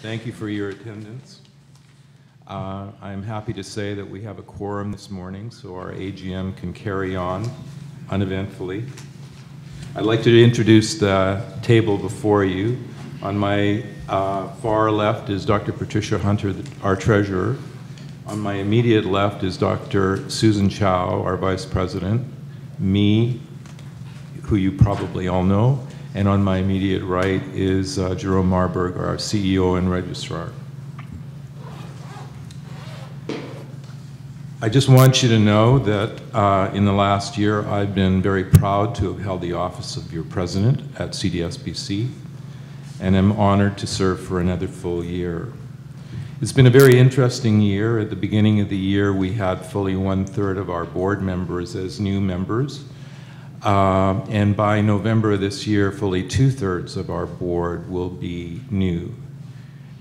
Thank you for your attendance. I'm happy to say that we have a quorum this morning, so our AGM can carry on uneventfully. I'd like to introduce the table before you. On my far left is Dr. Patricia Hunter, our treasurer. On my immediate left is Dr. Susan Chow, our vice president, me, who you probably all know, and on my immediate right is Jerome Marburg, our CEO and registrar. I just want you to know that in the last year, I've been very proud to have held the office of your president at Cdsbc, and I'm honored to serve for another full year. It's been a very interesting year. At the beginning of the year, we had fully 1/3 of our board members as new members. And by November of this year, fully 2/3 of our board will be new.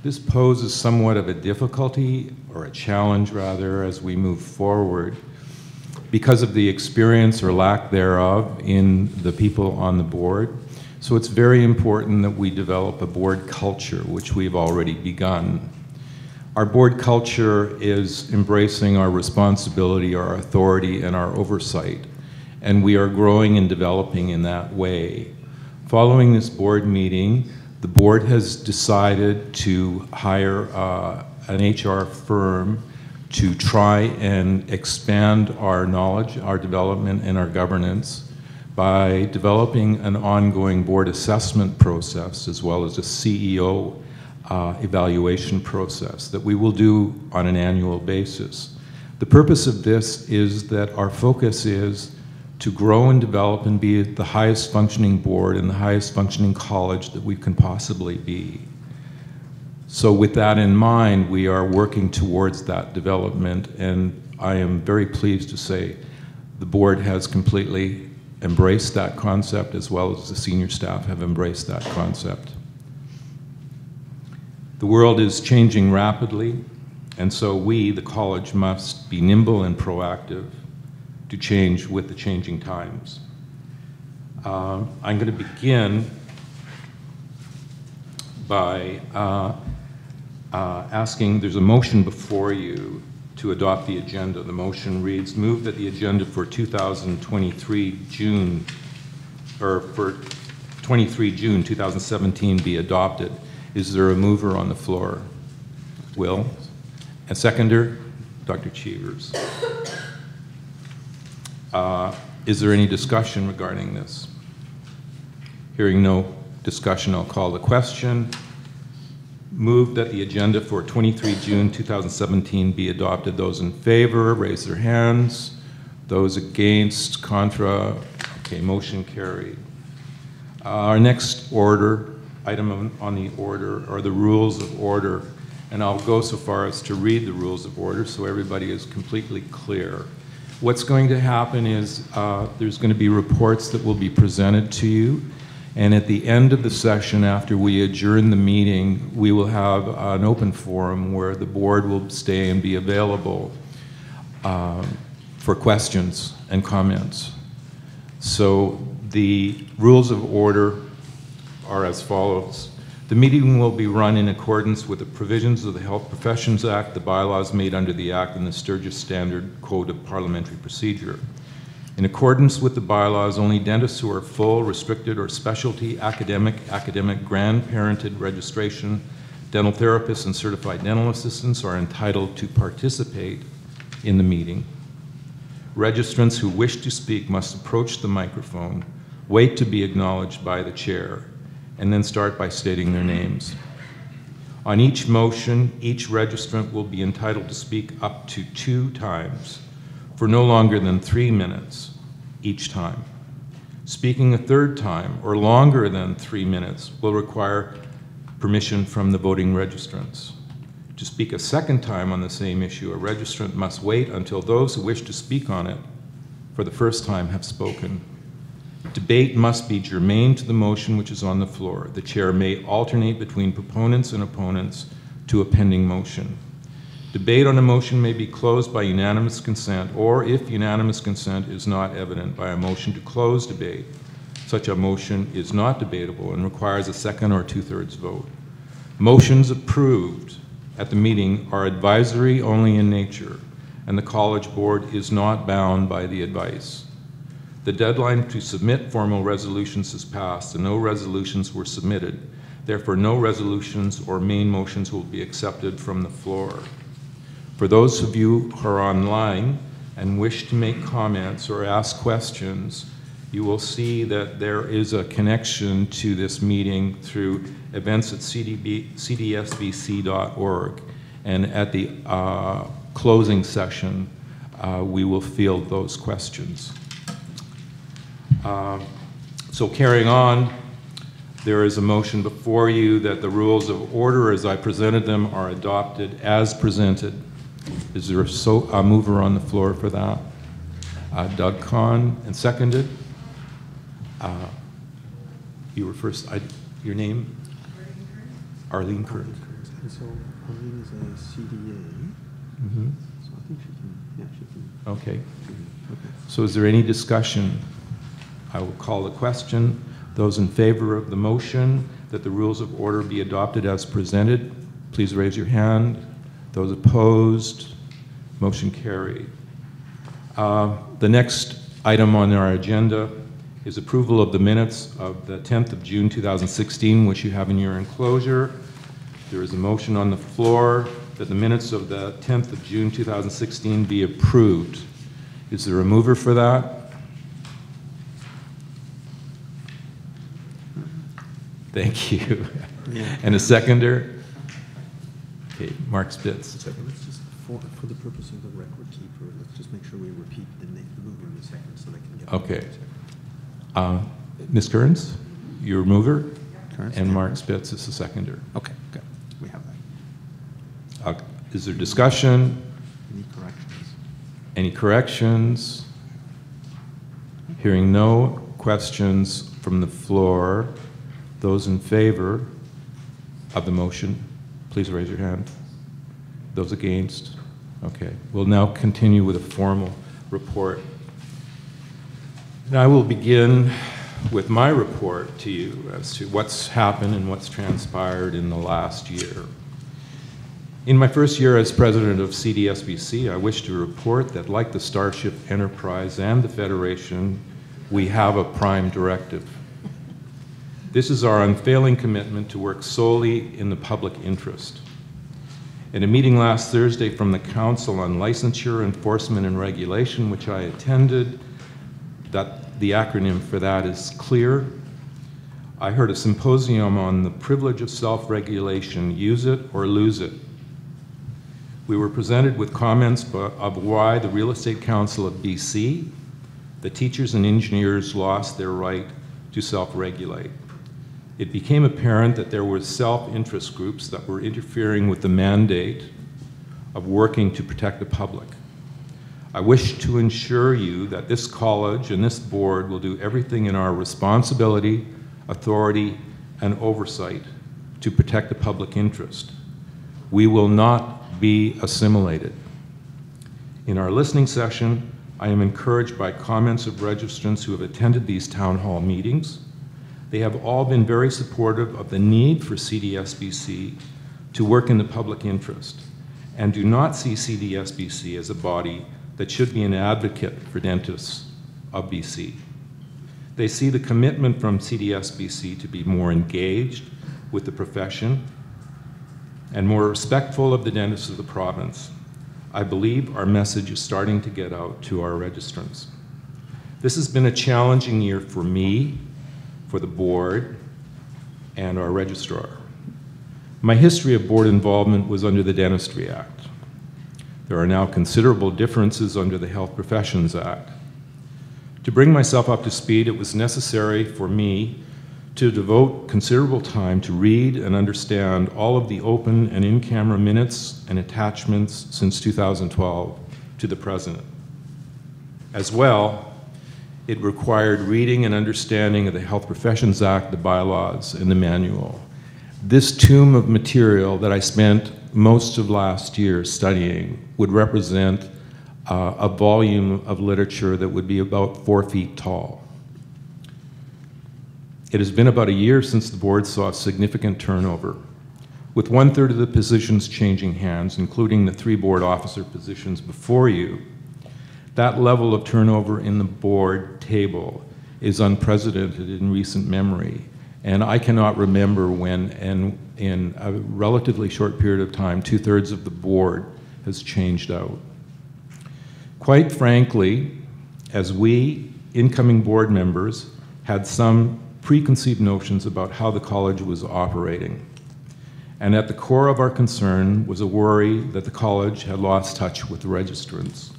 This poses somewhat of a difficulty, or a challenge rather, as we move forward because of the experience or lack thereof in the people on the board. So it's very important that we develop a board culture, which we've already begun. Our board culture is embracing our responsibility, our authority, and our oversight. And we are growing and developing in that way. Following this board meeting, the board has decided to hire an HR firm to try and expand our knowledge, our development, and our governance by developing an ongoing board assessment process as well as a CEO evaluation process that we will do on an annual basis. The purpose of this is that our focus is to grow and develop and be the highest functioning board and the highest functioning college that we can possibly be. So with that in mind, we are working towards that development, and I am very pleased to say the board has completely embraced that concept, as well as the senior staff have embraced that concept. The world is changing rapidly, and so we, the college, must be nimble and proactive to change with the changing times. I'm going to begin by asking, there's a motion before you to adopt the agenda. The motion reads, move that the agenda for 2023 June, or for 23 June 2017 be adopted. Is there a mover on the floor? Will. And seconder? Dr. Cheevers. Is there any discussion regarding this? Hearing no discussion, I'll call the question. Move that the agenda for 23 June 2017 be adopted. Those in favor, raise their hands. Those against, contra. Okay, motion carried. Our next item on the order are the rules of order, and I'll go so far as to read the rules of order so everybody is completely clear. What's going to happen is there's going to be reports that will be presented to you, and at the end of the session, after we adjourn the meeting, we will have an open forum where the board will stay and be available for questions and comments. So the rules of order are as follows. The meeting will be run in accordance with the provisions of the Health Professions Act, the bylaws made under the Act, and the Sturgis Standard Code of Parliamentary Procedure. In accordance with the bylaws, only dentists who are full, restricted, or specialty academic, grandparented registration, dental therapists, and certified dental assistants are entitled to participate in the meeting. Registrants who wish to speak must approach the microphone, wait to be acknowledged by the chair, and then start by stating their names. On each motion, each registrant will be entitled to speak up to 2 times for no longer than 3 minutes each time. Speaking a 3rd time or longer than 3 minutes will require permission from the voting registrants. To speak a 2nd time on the same issue, a registrant must wait until those who wish to speak on it for the 1st time have spoken. Debate must be germane to the motion which is on the floor. The chair may alternate between proponents and opponents to a pending motion. Debate on a motion may be closed by unanimous consent, or if unanimous consent is not evident, by a motion to close debate. Such a motion is not debatable and requires a 2nd or 2/3 vote. Motions approved at the meeting are advisory only in nature, and the College Board is not bound by the advice. The deadline to submit formal resolutions has passed, and no resolutions were submitted. Therefore, no resolutions or main motions will be accepted from the floor. For those of you who are online and wish to make comments or ask questions, you will see that there is a connection to this meeting through events at cdsbc.org. And at the closing session, we will field those questions. So carrying on, there is a motion before you that the rules of order as I presented them are adopted as presented. Is there a mover on the floor for that? Doug Kahn, and seconded? You were first. Your name? Arlene Kearns. So Arlene is a CDA. Mm-hmm. So I think she can. Okay. So is there any discussion? I will call the question. Those in favor of the motion that the rules of order be adopted as presented, please raise your hand. Those opposed, motion carried. The next item on our agenda is approval of the minutes of the 10th of June 2016, which you have in your enclosure. There is a motion on the floor that the minutes of the 10th of June 2016 be approved. Is there a mover for that? Thank you. Yeah. And a seconder? Okay, Mark Spitz. So let's just, for the purpose of the record keeper, let's just make sure we repeat the mover in a second so they can get Okay. Ms. Kearns, your mover, Kearns, and Mark Spitz is the seconder. Okay, good. We have that. Is there discussion? Any corrections? Any corrections? Hearing no questions from the floor, those in favor of the motion, please raise your hand. Those against? Okay. We'll now continue with a formal report. And I will begin with my report to you as to what's happened and what's transpired in the last year. In my first year as president of Cdsbc, I wish to report that, like the Starship Enterprise and the Federation, we have a prime directive. This is our unfailing commitment to work solely in the public interest. In a meeting last Thursday from the Council on Licensure, Enforcement, and Regulation, which I attended, that the acronym for that is CLEAR, I heard a symposium on the privilege of self-regulation, use it or lose it. We were presented with comments of why the Real Estate Council of BC, the teachers and engineers lost their right to self-regulate. It became apparent that there were self-interest groups that were interfering with the mandate of working to protect the public. I wish to assure you that this college and this board will do everything in our responsibility, authority, and oversight to protect the public interest. We will not be assimilated. In our listening session, I am encouraged by comments of registrants who have attended these town hall meetings. They have all been very supportive of the need for CDSBC to work in the public interest and do not see CDSBC as a body that should be an advocate for dentists of BC. They see the commitment from CDSBC to be more engaged with the profession and more respectful of the dentists of the province. I believe our message is starting to get out to our registrants. This has been a challenging year for me, for the board, and our registrar. My history of board involvement was under the Dentistry Act. There are now considerable differences under the Health Professions Act. To bring myself up to speed, it was necessary for me to devote considerable time to read and understand all of the open and in-camera minutes and attachments since 2012 to the present. As well, it required reading and understanding of the Health Professions Act, the bylaws, and the manual. This tomb of material that I spent most of last year studying would represent a volume of literature that would be about 4 feet tall. It has been about a year since the board saw significant turnover. With 1/3 of the positions changing hands, including the 3 board officer positions before you, that level of turnover in the board table is unprecedented in recent memory. And I cannot remember when, in a relatively short period of time, 2/3 of the board has changed out. Quite frankly, as we, incoming board members, had some preconceived notions about how the college was operating. And at the core of our concern was a worry that the college had lost touch with the registrants.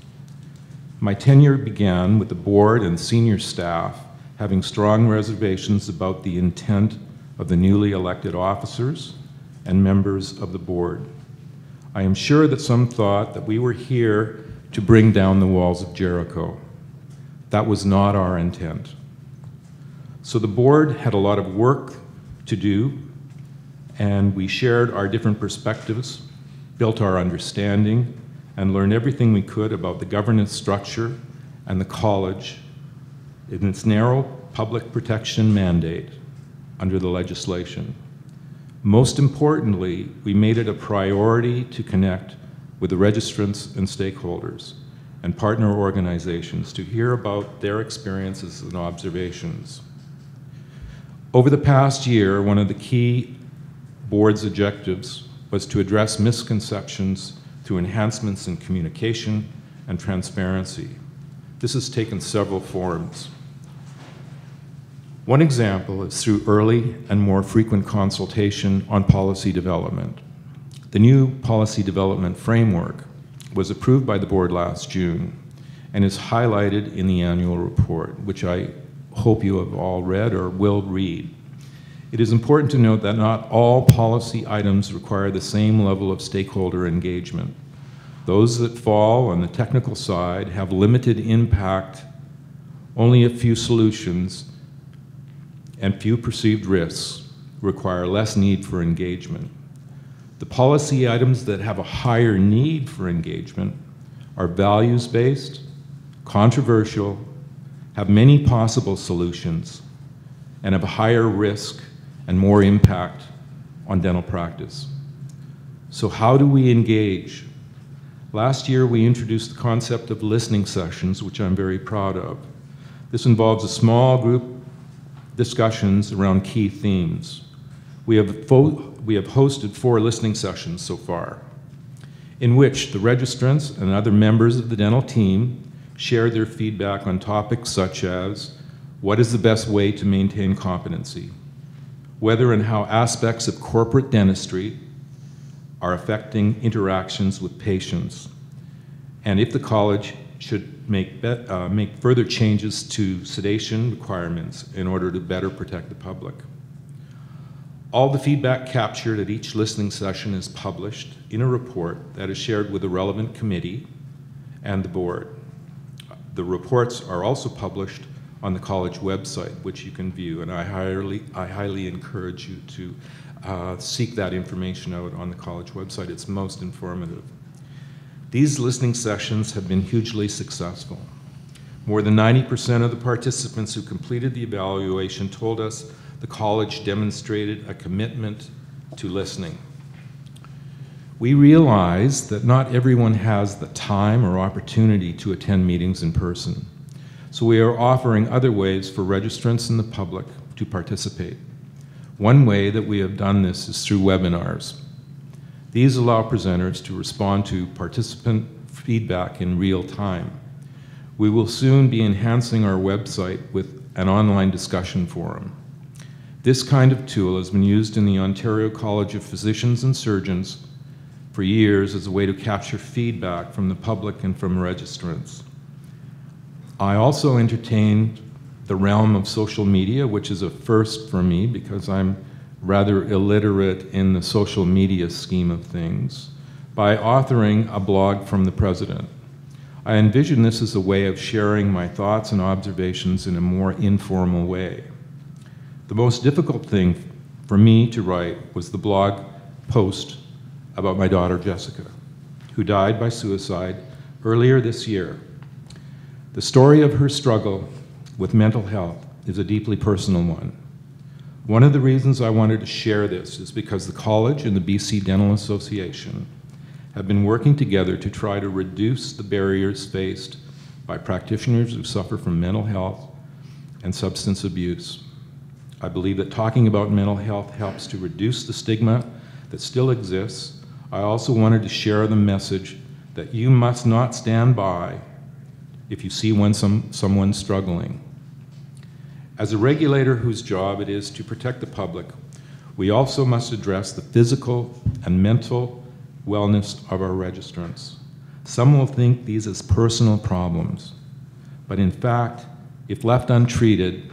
My tenure began with the board and senior staff having strong reservations about the intent of the newly elected officers and members of the board. I am sure that some thought that we were here to bring down the walls of Jericho. That was not our intent. So the board had a lot of work to do, and we shared our different perspectives, built our understanding, and learned everything we could about the governance structure and the college in its narrow public protection mandate under the legislation. Most importantly, we made it a priority to connect with the registrants and stakeholders and partner organizations to hear about their experiences and observations. Over the past year, one of the key board's objectives was to address misconceptions through enhancements in communication and transparency. This has taken several forms. One example is through early and more frequent consultation on policy development. The new policy development framework was approved by the board last June and is highlighted in the annual report, which I hope you have all read or will read. It is important to note that not all policy items require the same level of stakeholder engagement. Those that fall on the technical side have limited impact, only a few solutions, and few perceived risks require less need for engagement. The policy items that have a higher need for engagement are values-based, controversial, have many possible solutions, and have a higher risk and more impact on dental practice. So how do we engage? Last year, we introduced the concept of listening sessions, which I'm very proud of. This involves a small group discussions around key themes. We have hosted 4 listening sessions so far, in which the registrants and other members of the dental team share their feedback on topics such as what is the best way to maintain competency, whether and how aspects of corporate dentistry are affecting interactions with patients, and if the college should make further changes to sedation requirements in order to better protect the public. All the feedback captured at each listening session is published in a report that is shared with the relevant committee and the board. The reports are also published on the college website, which you can view, and I highly encourage you to seek that information out on the college website. It's most informative. These listening sessions have been hugely successful. More than 90% of the participants who completed the evaluation told us the college demonstrated a commitment to listening. We realize that not everyone has the time or opportunity to attend meetings in person, so we are offering other ways for registrants and the public to participate. One way that we have done this is through webinars. These allow presenters to respond to participant feedback in real time. We will soon be enhancing our website with an online discussion forum. This kind of tool has been used in the Ontario College of Physicians and Surgeons for years as a way to capture feedback from the public and from registrants. I also entertained the realm of social media, which is a first for me because I'm rather illiterate in the social media scheme of things, by authoring a blog from the president. I envision this as a way of sharing my thoughts and observations in a more informal way. The most difficult thing for me to write was the blog post about my daughter Jessica, who died by suicide earlier this year. The story of her struggle with mental health is a deeply personal one. One of the reasons I wanted to share this is because the college and the BC Dental Association have been working together to try to reduce the barriers faced by practitioners who suffer from mental health and substance abuse. I believe that talking about mental health helps to reduce the stigma that still exists. I also wanted to share the message that you must not stand by if you see someone struggling. As a regulator whose job it is to protect the public, we also must address the physical and mental wellness of our registrants. Some will think these as personal problems, but in fact, if left untreated,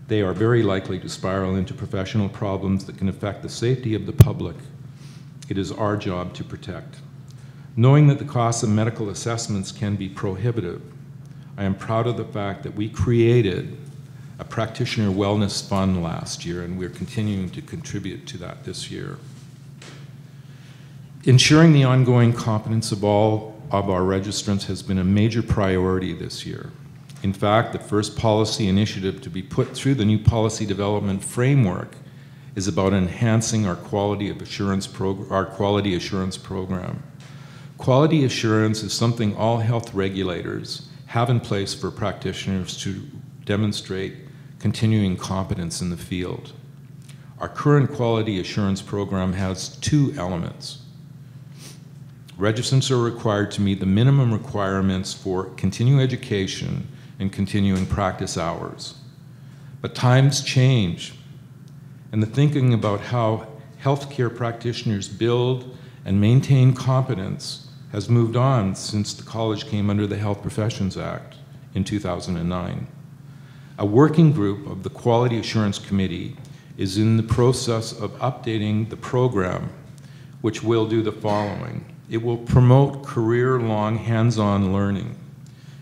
they are very likely to spiral into professional problems that can affect the safety of the public. It is our job to protect. Knowing that the costs of medical assessments can be prohibitive, I am proud of the fact that we created a practitioner wellness fund last year, and we're continuing to contribute to that this year. Ensuring the ongoing competence of all of our registrants has been a major priority this year. In fact, the first policy initiative to be put through the new policy development framework is about enhancing our quality assurance program. Quality assurance is something all health regulators have in place for practitioners to demonstrate continuing competence in the field. Our current quality assurance program has two elements. Registrants are required to meet the minimum requirements for continuing education and continuing practice hours. But times change, and the thinking about how healthcare practitioners build and maintain competence has moved on since the college came under the Health Professions Act in 2009. A working group of the Quality Assurance Committee is in the process of updating the program, which will do the following. It will promote career-long hands-on learning.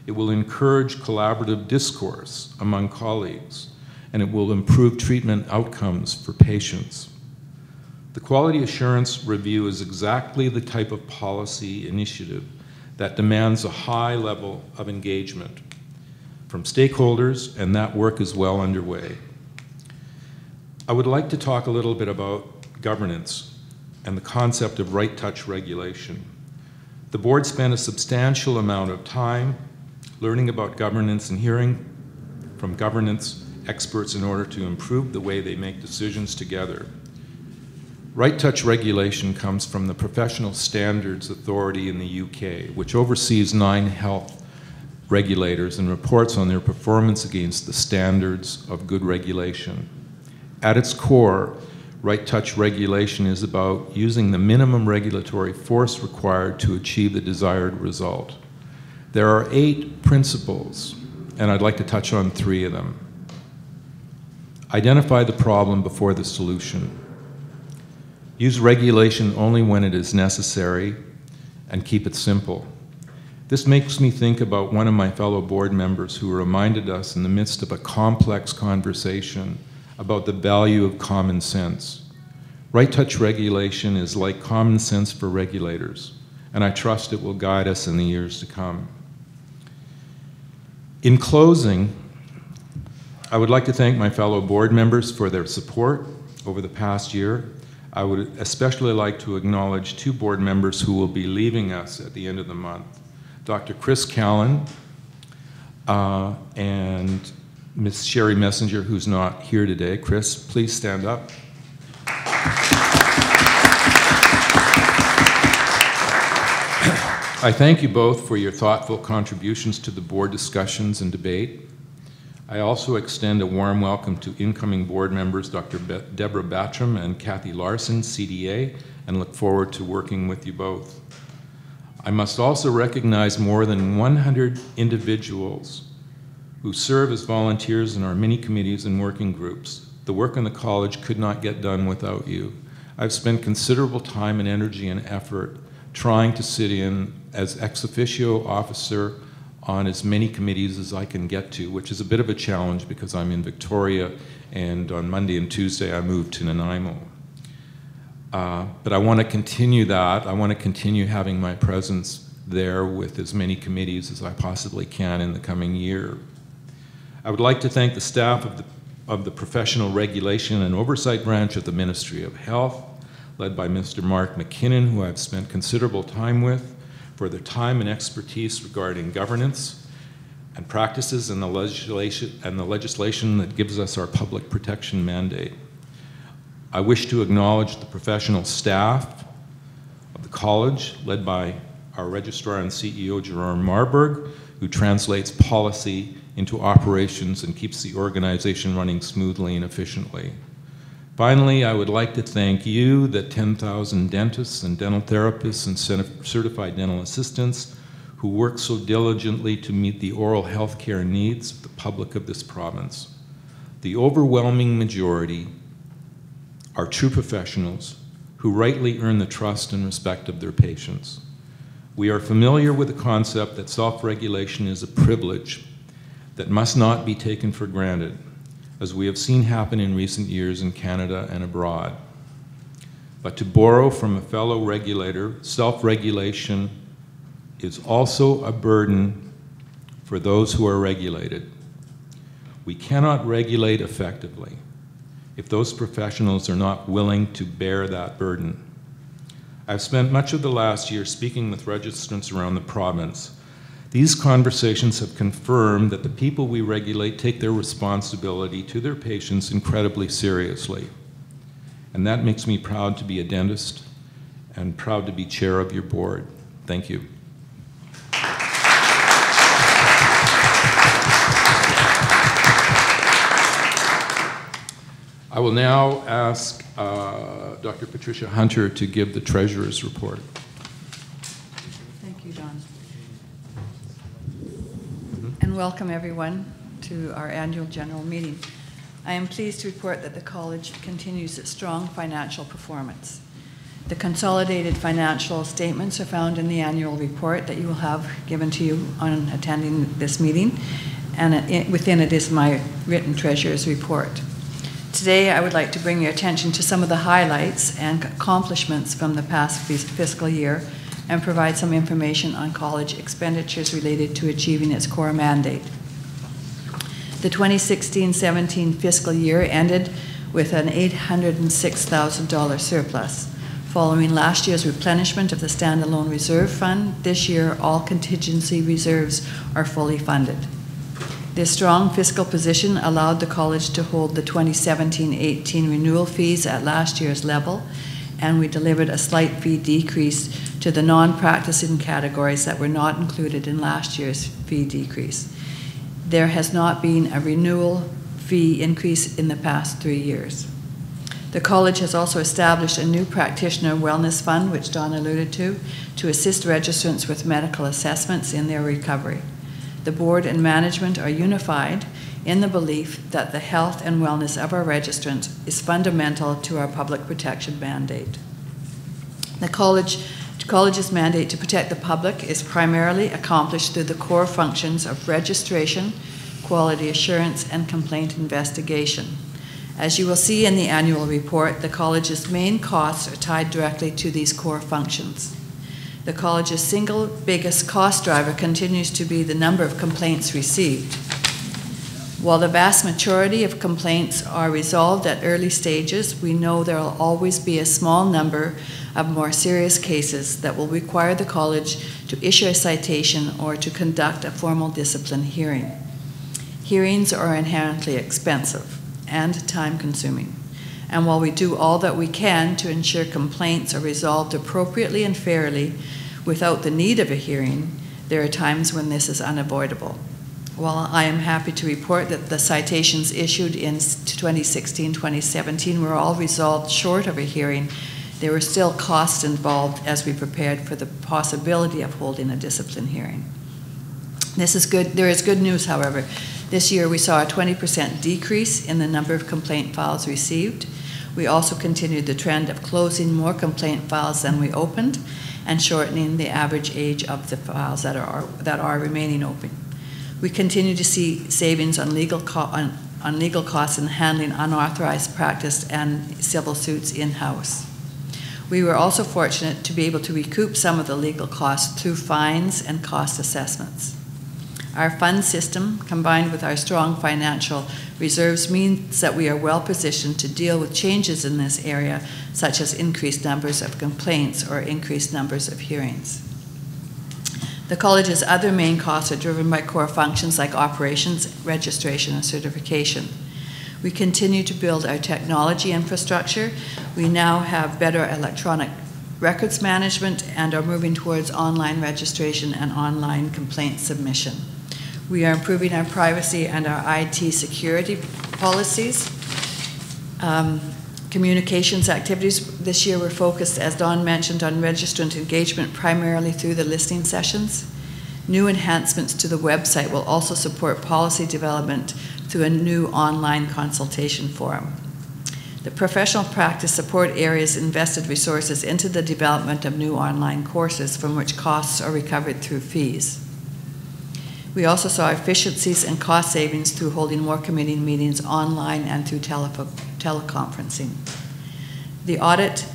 It will encourage collaborative discourse among colleagues, and it will improve treatment outcomes for patients. The Quality Assurance Review is exactly the type of policy initiative that demands a high level of engagement from stakeholders, and that work is well underway. I would like to talk a little bit about governance and the concept of right touch regulation. The board spent a substantial amount of time learning about governance and hearing from governance experts in order to improve the way they make decisions together. Right touch regulation comes from the Professional Standards Authority in the UK, which oversees 9 health regulators and reports on their performance against the standards of good regulation. At its core, right touch regulation is about using the minimum regulatory force required to achieve the desired result. There are 8 principles, and I'd like to touch on 3 of them. Identify the problem before the solution. Use regulation only when it is necessary, and keep it simple. This makes me think about one of my fellow board members who reminded us in the midst of a complex conversation about the value of common sense. Right touch regulation is like common sense for regulators, and I trust it will guide us in the years to come. In closing, I would like to thank my fellow board members for their support over the past year. I would especially like to acknowledge 2 board members who will be leaving us at the end of the month. Dr. Chris Callan and Ms. Sherry Messenger, who's not here today. Chris, please stand up. I thank you both for your thoughtful contributions to the board discussions and debate. I also extend a warm welcome to incoming board members, Dr. Deborah Batram and Kathy Larson, CDA, and look forward to working with you both. I must also recognize more than 100 individuals who serve as volunteers in our many committees and working groups. The work in the college could not get done without you. I've spent considerable time and energy and effort trying to sit in as ex officio officer on as many committees as I can get to, which is a bit of a challenge because I'm in Victoria, and on Monday and Tuesday I moved to Nanaimo. But I want to continue that. I want to continue having my presence there with as many committees as I possibly can in the coming year. I would like to thank the staff of the Professional Regulation and Oversight Branch of the Ministry of Health, led by Mr. Mark McKinnon, who I've spent considerable time with, for their time and expertise regarding governance and practices and the legislation that gives us our public protection mandate. I wish to acknowledge the professional staff of the college, led by our Registrar and CEO, Jerome Marburg, who translates policy into operations and keeps the organization running smoothly and efficiently. Finally, I would like to thank you, the 10,000 dentists and dental therapists and certified dental assistants who work so diligently to meet the oral health care needs of the public of this province. The overwhelming majority are true professionals who rightly earn the trust and respect of their patients. We are familiar with the concept that self-regulation is a privilege that must not be taken for granted, as we have seen happen in recent years in Canada and abroad. But to borrow from a fellow regulator, self-regulation is also a burden for those who are regulated. We cannot regulate effectively if those professionals are not willing to bear that burden. I've spent much of the last year speaking with registrants around the province. These conversations have confirmed that the people we regulate take their responsibility to their patients incredibly seriously. And that makes me proud to be a dentist and proud to be chair of your board. Thank you. I will now ask Dr. Patricia Hunter to give the Treasurer's report. Thank you, Don. And welcome everyone to our annual general meeting. I am pleased to report that the college continues its strong financial performance. The consolidated financial statements are found in the annual report that you will have given to you on attending this meeting, and within it is my written Treasurer's report. Today, I would like to bring your attention to some of the highlights and accomplishments from the past fiscal year and provide some information on college expenditures related to achieving its core mandate. The 2016-17 fiscal year ended with an $806,000 surplus. Following last year's replenishment of the standalone reserve fund, this year all contingency reserves are fully funded. This strong fiscal position allowed the college to hold the 2017-18 renewal fees at last year's level, and we delivered a slight fee decrease to the non-practicing categories that were not included in last year's fee decrease. There has not been a renewal fee increase in the past 3 years. The college has also established a new practitioner wellness fund, which Don alluded to assist registrants with medical assessments in their recovery. The board and management are unified in the belief that the health and wellness of our registrants is fundamental to our public protection mandate. The college's mandate to protect the public is primarily accomplished through the core functions of registration, quality assurance, and complaint investigation. As you will see in the annual report, the college's main costs are tied directly to these core functions. The college's single biggest cost driver continues to be the number of complaints received. While the vast majority of complaints are resolved at early stages, we know there will always be a small number of more serious cases that will require the college to issue a citation or to conduct a formal discipline hearing. Hearings are inherently expensive and time-consuming. And while we do all that we can to ensure complaints are resolved appropriately and fairly without the need of a hearing, there are times when this is unavoidable. While I am happy to report that the citations issued in 2016-2017 were all resolved short of a hearing, there were still costs involved as we prepared for the possibility of holding a discipline hearing. This is good. There is good news, however. This year we saw a 20% decrease in the number of complaint files received. We also continued the trend of closing more complaint files than we opened and shortening the average age of the files that are remaining open. We continue to see savings on legal costs in handling unauthorized practice and civil suits in-house. We were also fortunate to be able to recoup some of the legal costs through fines and cost assessments. Our fund system, combined with our strong financial reserves, means that we are well positioned to deal with changes in this area, such as increased numbers of complaints or increased numbers of hearings. The college's other main costs are driven by core functions like operations, registration, and certification. We continue to build our technology infrastructure. We now have better electronic records management and are moving towards online registration and online complaint submission. We are improving our privacy and our IT security policies. Communications activities this year were focused, as Dawn mentioned, on registrant engagement primarily through the listening sessions. New enhancements to the website will also support policy development through a new online consultation forum. The professional practice support areas invested resources into the development of new online courses from which costs are recovered through fees. We also saw efficiencies and cost savings through holding more committee meetings online and through teleconferencing. The Audit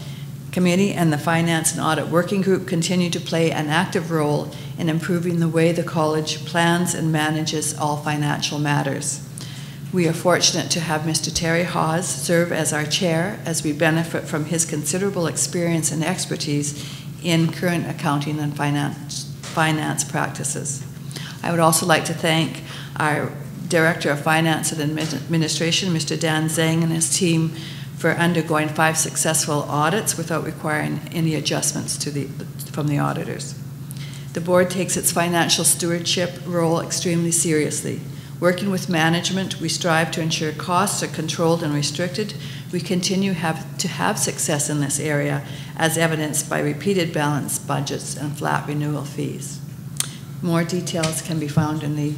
Committee and the Finance and Audit Working Group continue to play an active role in improving the way the college plans and manages all financial matters. We are fortunate to have Mr. Terry Hawes serve as our chair, as we benefit from his considerable experience and expertise in current accounting and finance practices. I would also like to thank our Director of Finance and Administration, Mr. Dan Zhang, and his team for undergoing 5 successful audits without requiring any adjustments from the auditors. The board takes its financial stewardship role extremely seriously. Working with management, we strive to ensure costs are controlled and restricted. We continue to have success in this area, as evidenced by repeated balanced budgets and flat renewal fees. More details can be found in the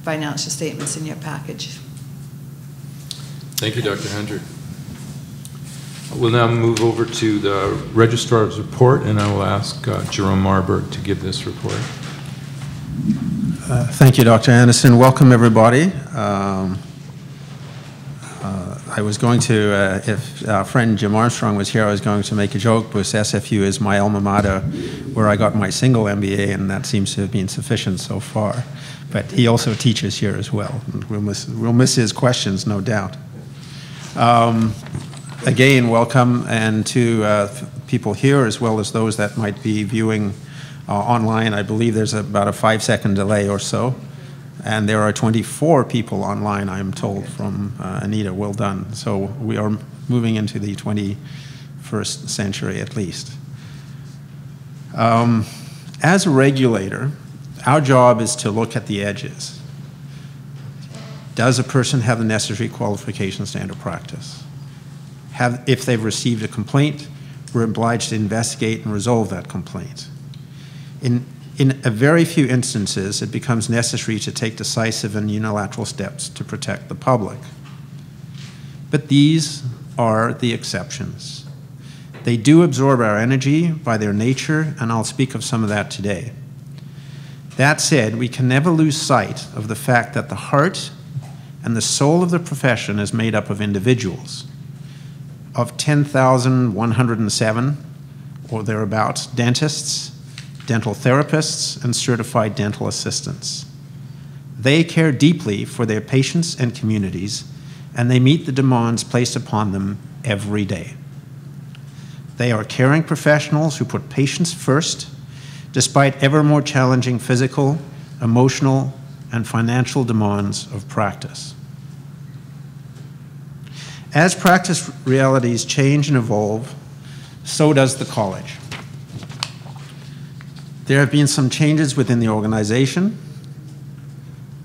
financial statements in your package. Thank you, Dr. Hunter. We'll now move over to the Registrar's report, and I will ask Jerome Marburg to give this report. Thank you, Dr. Anderson. Welcome, everybody. I was going to, if our friend Jim Armstrong was here, I was going to make a joke, because SFU is my alma mater, where I got my single MBA, and that seems to have been sufficient so far. But he also teaches here as well. We'll miss his questions, no doubt. Again, welcome, and to people here, as well as those that might be viewing online. I believe there's about a 5-second delay or so. And there are 24 people online, I'm told, from Anita. Well done. So we are moving into the 21st century at least. As a regulator, our job is to look at the edges. Does a person have the necessary qualifications to enter practice? If they've received a complaint, we're obliged to investigate and resolve that complaint. In a very few instances, it becomes necessary to take decisive and unilateral steps to protect the public. But these are the exceptions. They do absorb our energy by their nature, and I'll speak of some of that today. That said, we can never lose sight of the fact that the heart and the soul of the profession is made up of individuals. Of 10,107 or thereabouts dentists, dental therapists, and certified dental assistants. They care deeply for their patients and communities, and they meet the demands placed upon them every day. They are caring professionals who put patients first, despite ever more challenging physical, emotional, and financial demands of practice. As practice realities change and evolve, so does the college. There have been some changes within the organization.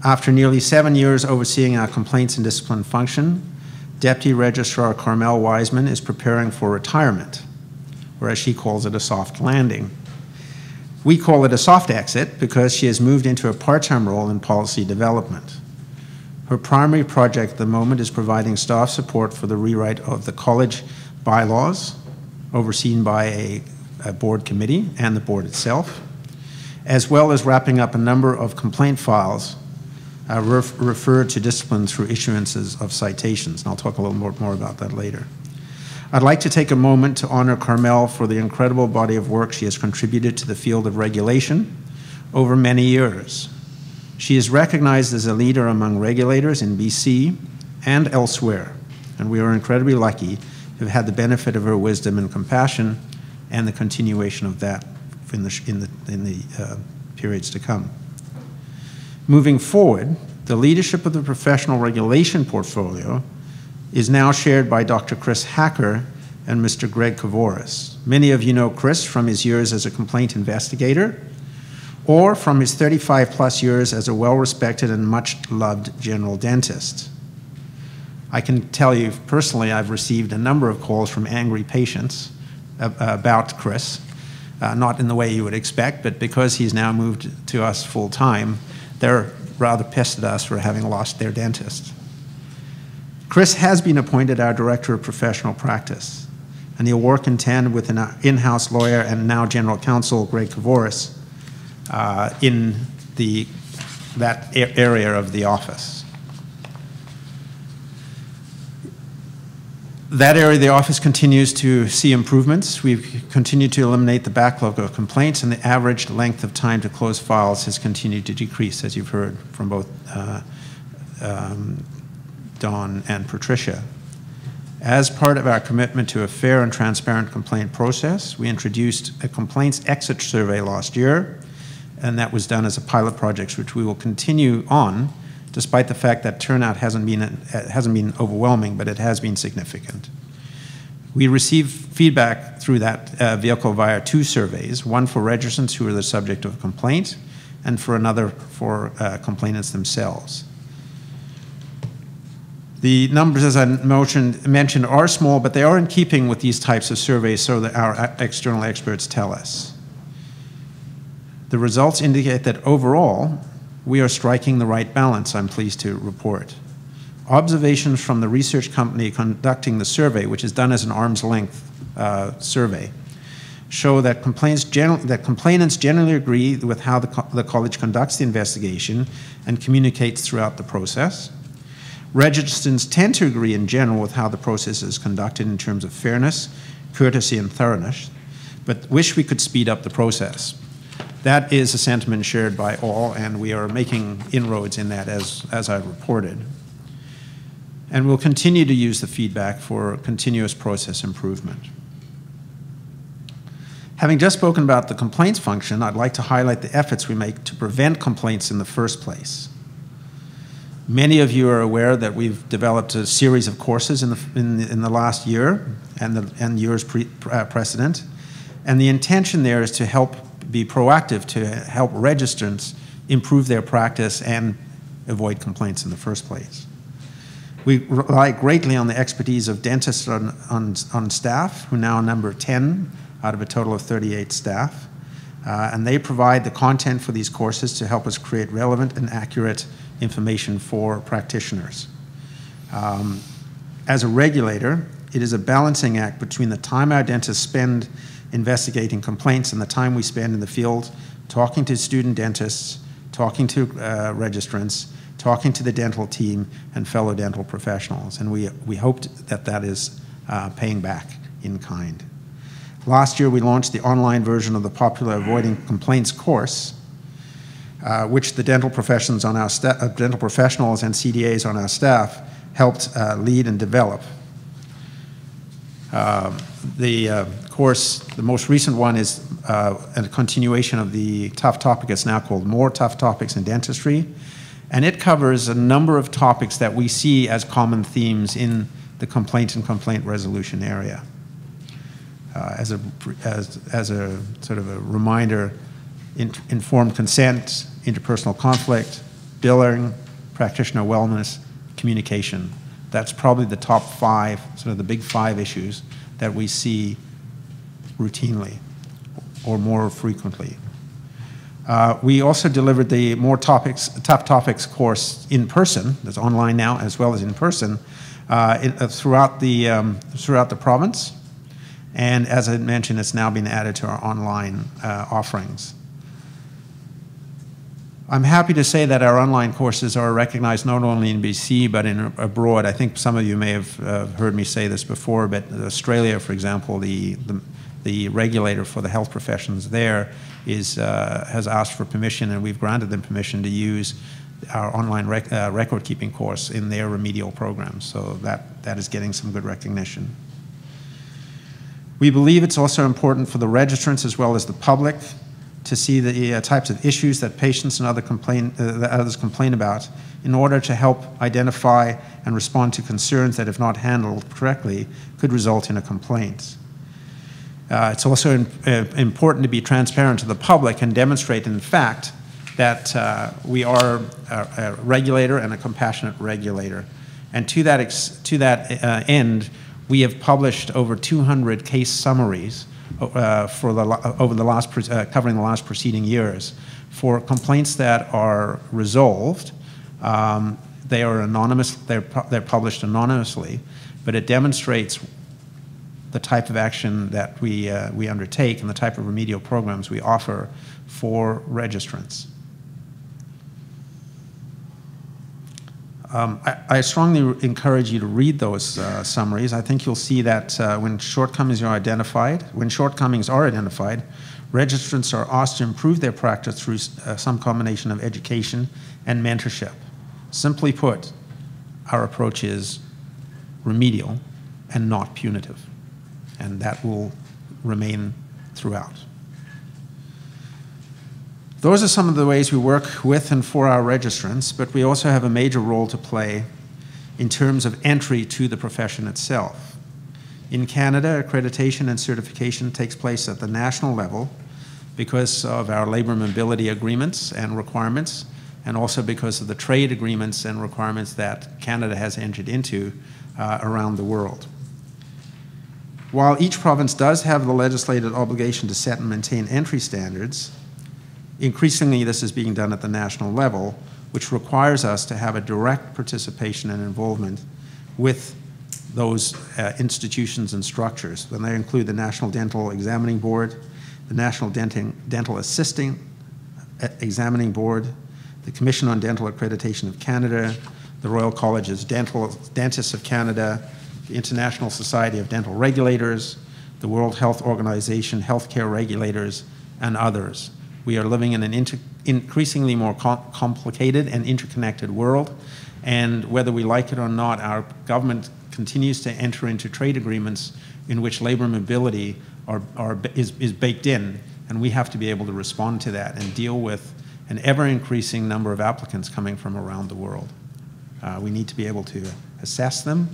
After nearly 7 years overseeing our complaints and discipline function, Deputy Registrar Carmel Wiseman is preparing for retirement, or as she calls it, a soft landing. We call it a soft exit because she has moved into a part-time role in policy development. Her primary project at the moment is providing staff support for the rewrite of the college bylaws, overseen by a board committee and the board itself, as well as wrapping up a number of complaint files referred to discipline through issuances of citations. And I'll talk a little more about that later. I'd like to take a moment to honor Carmel for the incredible body of work she has contributed to the field of regulation over many years. She is recognized as a leader among regulators in BC and elsewhere, and we are incredibly lucky to have had the benefit of her wisdom and compassion and the continuation of that in the periods to come. Moving forward, the leadership of the professional regulation portfolio is now shared by Dr. Chris Hacker and Mr. Greg Kavoris. Many of you know Chris from his years as a complaint investigator or from his 35-plus years as a well-respected and much-loved general dentist. I can tell you personally, I've received a number of calls from angry patients about Chris, not in the way you would expect, but because he's now moved to us full-time, they're rather pissed at us for having lost their dentist. Chris has been appointed our Director of Professional Practice, and he'll work in tandem with an in-house lawyer and now General Counsel Greg Kavoris in that area of the office. That area of the office continues to see improvements. We've continued to eliminate the backlog of complaints, and the average length of time to close files has continued to decrease, as you've heard from both Dawn and Patricia. As part of our commitment to a fair and transparent complaint process, we introduced a complaints exit survey last year, and that was done as a pilot project, which we will continue on, despite the fact that turnout hasn't been overwhelming, but it has been significant. We received feedback through that vehicle via 2 surveys, one for registrants who are the subject of a complaint, and for another for complainants themselves. The numbers, as I mentioned, are small, but they are in keeping with these types of surveys, so that our external experts tell us. The results indicate that overall, we are striking the right balance, I'm pleased to report. Observations from the research company conducting the survey, which is done as an arm's length survey, show that complainants generally agree with how the college conducts the investigation and communicates throughout the process. Registrants tend to agree in general with how the process is conducted in terms of fairness, courtesy, and thoroughness, but wish we could speed up the process. That is a sentiment shared by all, and we are making inroads in that as I reported. And we'll continue to use the feedback for continuous process improvement. Having just spoken about the complaints function, I'd like to highlight the efforts we make to prevent complaints in the first place. Many of you are aware that we've developed a series of courses in the last year and years precedent, and the intention there is to be proactive to help registrants improve their practice and avoid complaints in the first place. We rely greatly on the expertise of dentists on staff, who now number 10 out of a total of 38 staff, and they provide the content for these courses to help us create relevant and accurate information for practitioners. As a regulator, it is a balancing act between the time our dentists spend investigating complaints and the time we spend in the field talking to student dentists, talking to registrants, talking to the dental team and fellow dental professionals. And we hoped that is paying back in kind. Last year, we launched the online version of the popular Avoiding Complaints course, which the dental professionals and CDAs on our staff helped lead and develop. The course, the most recent one, is a continuation of the tough topic. It's now called More Tough Topics in Dentistry, and it covers a number of topics that we see as common themes in the complaint and complaint resolution area. As a sort of a reminder, informed consent, interpersonal conflict, billing, practitioner wellness, communication. That's probably the top 5, sort of the big 5 issues that we see routinely or more frequently. We also delivered the Tough Topics course in person. It's online now as well as in person throughout the province. And as I mentioned, it's now been added to our online offerings. I'm happy to say that our online courses are recognized not only in BC but abroad. I think some of you may have heard me say this before, but Australia, for example, the the regulator for the health professions there, has asked for permission, and we've granted them permission to use our online record-keeping course in their remedial programs. So that is getting some good recognition. We believe it's also important for the registrants as well as the public to see the types of issues that patients and that others complain about in order to help identify and respond to concerns that, if not handled correctly, could result in a complaint. It's also important to be transparent to the public and demonstrate, in fact, that we are a regulator and a compassionate regulator. And to that end, we have published over 200 case summaries covering the last preceding years for complaints that are resolved. They are anonymous. They're published anonymously, but it demonstrates the type of action that we undertake and the type of remedial programs we offer for registrants. I strongly encourage you to read those summaries. I think you'll see that when shortcomings are identified, registrants are asked to improve their practice through some combination of education and mentorship. Simply put, our approach is remedial and not punitive, and that will remain throughout. Those are some of the ways we work with and for our registrants, but we also have a major role to play in terms of entry to the profession itself. In Canada, accreditation and certification takes place at the national level because of our labor mobility agreements and requirements, and also because of the trade agreements and requirements that Canada has entered into around the world. While each province does have the legislated obligation to set and maintain entry standards, increasingly this is being done at the national level, which requires us to have a direct participation and involvement with those institutions and structures. And they include the National Dental Examining Board, the National Dental Assisting Examining Board, the Commission on Dental Accreditation of Canada, the Royal College of Dentists of Canada, the International Society of Dental Regulators, the World Health Organization, healthcare regulators, and others. We are living in an increasingly more complicated and interconnected world, and whether we like it or not, our government continues to enter into trade agreements in which labor mobility is baked in, and we have to be able to respond to that and deal with an ever-increasing number of applicants coming from around the world. We need to be able to assess them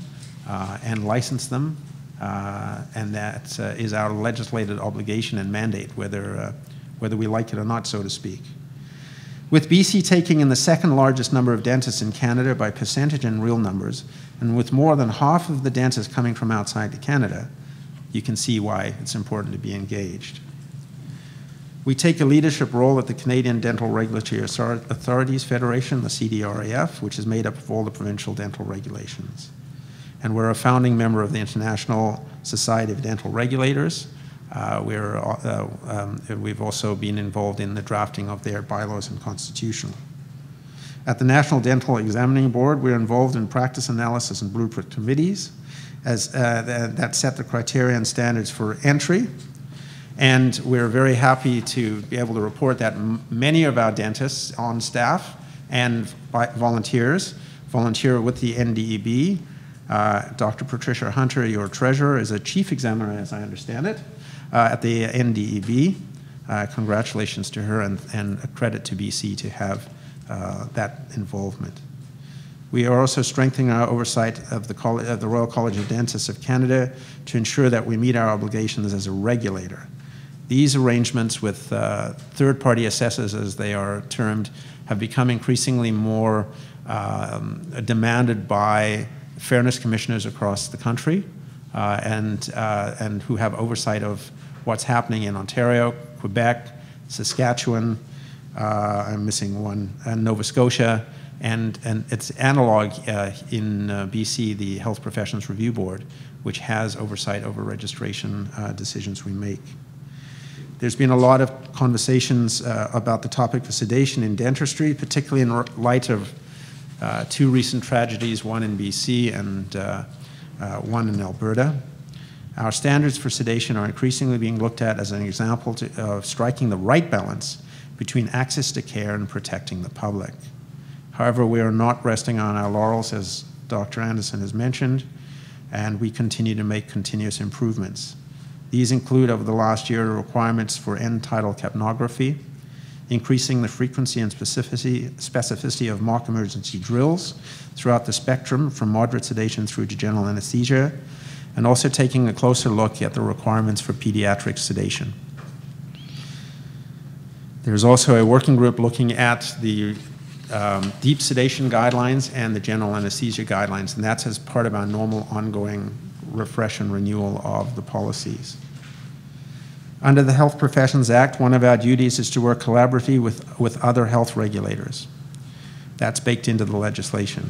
and license them, and that is our legislated obligation and mandate, whether we like it or not, so to speak. With BC taking in the second largest number of dentists in Canada by percentage and real numbers, and with more than half of the dentists coming from outside of Canada, you can see why it's important to be engaged. We take a leadership role at the Canadian Dental Regulatory Authorities Federation, the CDRAF, which is made up of all the provincial dental regulations. And we're a founding member of the International Society of Dental Regulators. We've also been involved in the drafting of their bylaws and constitution. At the National Dental Examining Board, we're involved in practice analysis and blueprint committees that set the criteria and standards for entry. And we're very happy to be able to report that many of our dentists on staff and volunteers volunteer with the NDEB. Dr. Patricia Hunter, your treasurer, is a chief examiner, as I understand it, at the NDEB. Congratulations to her, and a credit to BC to have that involvement. We are also strengthening our oversight of the Royal College of Dentists of Canada to ensure that we meet our obligations as a regulator. These arrangements with third-party assessors, as they are termed, have become increasingly more demanded by fairness commissioners across the country, and who have oversight of what's happening in Ontario, Quebec, Saskatchewan, I'm missing one, and Nova Scotia, and its analog in BC, the Health Professions Review Board, which has oversight over registration decisions we make. There's been a lot of conversations about the topic of sedation in dentistry, particularly in light of two recent tragedies, one in BC and one in Alberta. Our standards for sedation are increasingly being looked at as an example of striking the right balance between access to care and protecting the public. However, we are not resting on our laurels, as Dr. Anderson has mentioned, and we continue to make continuous improvements. These include, over the last year, requirements for end-tidal capnography, increasing the frequency and specificity of mock emergency drills throughout the spectrum from moderate sedation through to general anesthesia, and also taking a closer look at the requirements for pediatric sedation. There's also a working group looking at the deep sedation guidelines and the general anesthesia guidelines, and that's as part of our normal ongoing refresh and renewal of the policies. Under the Health Professions Act, one of our duties is to work collaboratively with other health regulators. That's baked into the legislation.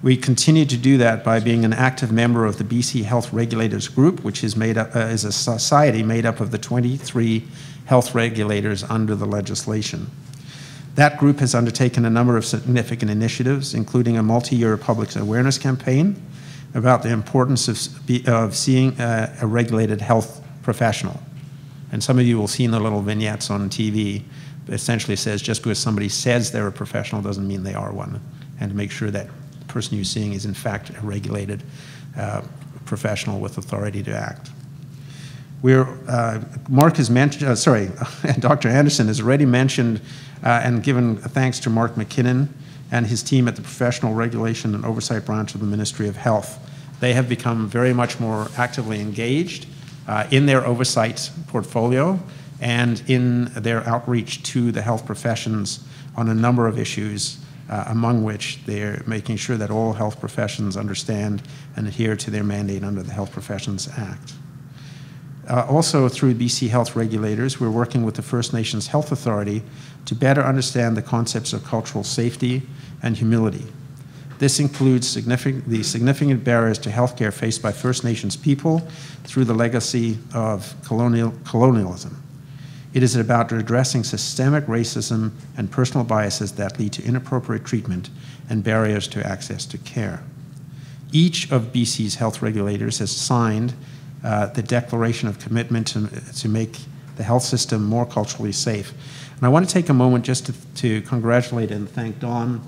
We continue to do that by being an active member of the BC Health Regulators Group, which is a society made up of the 23 health regulators under the legislation. That group has undertaken a number of significant initiatives, including a multi-year public awareness campaign about the importance of seeing a regulated health professional. And some of you will see in the little vignettes on TV, it essentially says just because somebody says they're a professional doesn't mean they are one, and to make sure that the person you're seeing is in fact a regulated professional with authority to act. Mark has mentioned, Dr. Anderson has already mentioned and given thanks to Mark McKinnon and his team at the Professional Regulation and Oversight Branch of the Ministry of Health. They have become very much more actively engaged in their oversight portfolio and in their outreach to the health professions on a number of issues, among which they're making sure that all health professions understand and adhere to their mandate under the Health Professions Act. Also, through BC Health Regulators, we're working with the First Nations Health Authority to better understand the concepts of cultural safety and humility. This includes the significant barriers to healthcare faced by First Nations people through the legacy of colonialism. It is about addressing systemic racism and personal biases that lead to inappropriate treatment and barriers to access to care. Each of BC's health regulators has signed the Declaration of Commitment to make the health system more culturally safe. And I want to take a moment just to congratulate and thank Dawn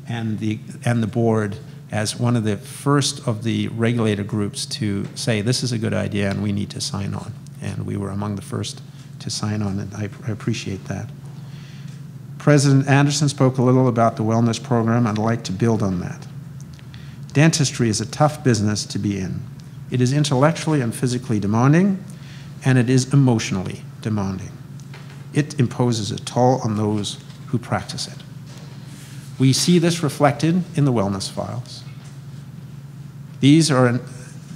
and the board as one of the first of the regulator groups to say this is a good idea and we need to sign on. And we were among the first to sign on, and I appreciate that. President Anderson spoke a little about the wellness program. I'd like to build on that. Dentistry is a tough business to be in. It is intellectually and physically demanding, and it is emotionally demanding. It imposes a toll on those who practice it. We see this reflected in the wellness files. These are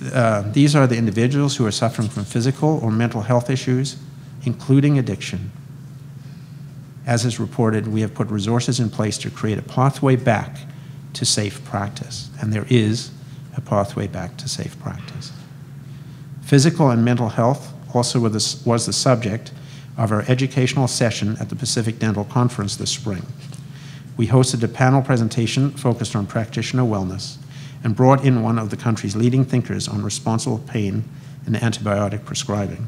the individuals who are suffering from physical or mental health issues, including addiction. As is reported, we have put resources in place to create a pathway back to safe practice, and there is a pathway back to safe practice. Physical and mental health also was the subject of our educational session at the Pacific Dental Conference this spring. We hosted a panel presentation focused on practitioner wellness and brought in one of the country's leading thinkers on responsible pain and antibiotic prescribing.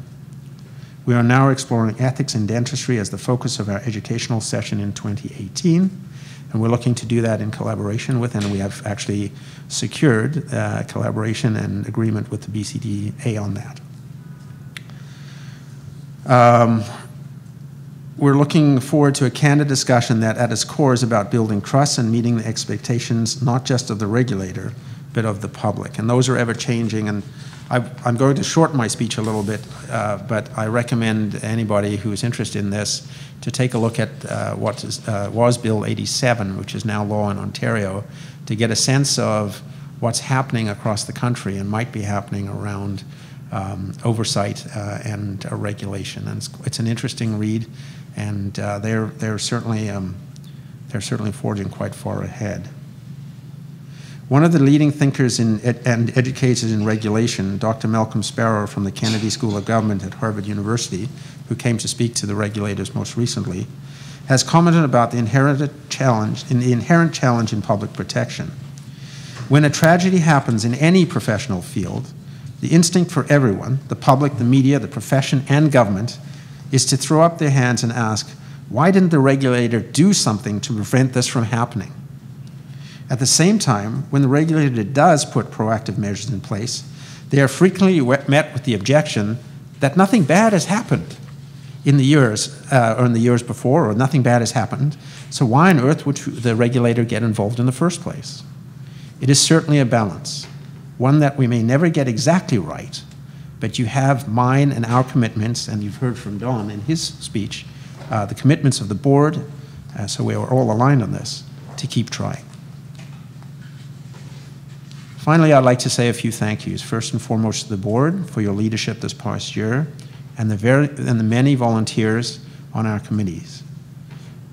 We are now exploring ethics in dentistry as the focus of our educational session in 2018, and we're looking to do that in collaboration with, and we have actually secured collaboration and agreement with the BCDA on that. We're looking forward to a candid discussion that at its core is about building trust and meeting the expectations not just of the regulator, but of the public. And those are ever changing, and I'm going to shorten my speech a little bit, but I recommend anybody who is interested in this to take a look at what was Bill 87, which is now law in Ontario, to get a sense of what's happening across the country and might be happening around oversight and regulation. And it's an interesting read, and they're certainly forging quite far ahead. One of the leading thinkers and educators in regulation, Dr. Malcolm Sparrow from the Kennedy School of Government at Harvard University, who came to speak to the regulators most recently, has commented about the inherent challenge in public protection. When a tragedy happens in any professional field, The instinct for everyone, the public, the media, the profession, and government, is to throw up their hands and ask, why didn't the regulator do something to prevent this from happening? At the same time, when the regulator does put proactive measures in place, they are frequently met with the objection that nothing bad has happened in the years before, or nothing bad has happened, so why on earth would the regulator get involved in the first place? It is certainly a balance, one that we may never get exactly right, but you have mine and our commitments, and you've heard from Don in his speech, the commitments of the board, so we are all aligned on this, to keep trying. Finally, I'd like to say a few thank yous. First and foremost to the board for your leadership this past year, and the many volunteers on our committees.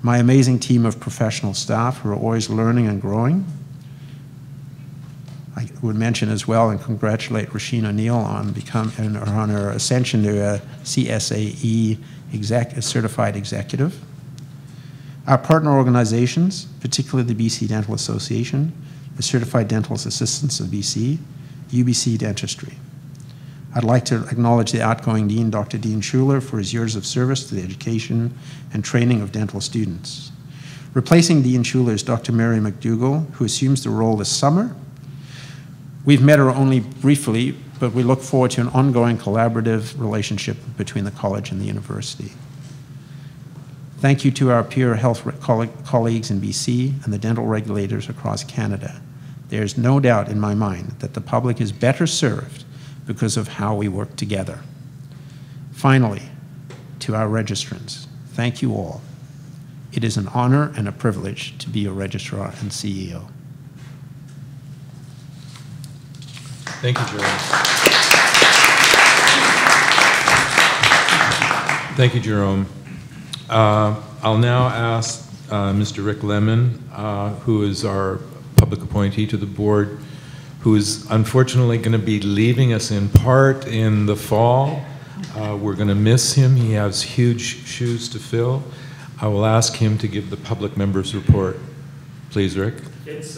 My amazing team of professional staff who are always learning and growing. I would mention as well and congratulate Rasheen O'Neill on her ascension to a CSAE certified executive. Our partner organizations, particularly the BC Dental Association, the Certified Dental Assistants of BC, UBC Dentistry. I'd like to acknowledge the outgoing Dean, Dr. Dean Schuler, for his years of service to the education and training of dental students. Replacing Dean Schuler is Dr. Mary McDougall, who assumes the role this summer. We've met her only briefly, but we look forward to an ongoing collaborative relationship between the college and the university. Thank you to our peer health colleagues in BC and the dental regulators across Canada. There is no doubt in my mind that the public is better served because of how we work together. Finally, to our registrants, thank you all. It is an honor and a privilege to be your registrar and CEO. Thank you, Jerome. Thank you, Jerome. I'll now ask Mr. Rick Lemon, who is our public appointee to the board, who is unfortunately going to be leaving us in part in the fall. We're going to miss him. He has huge shoes to fill. I will ask him to give the public members report. Please, Rick. It's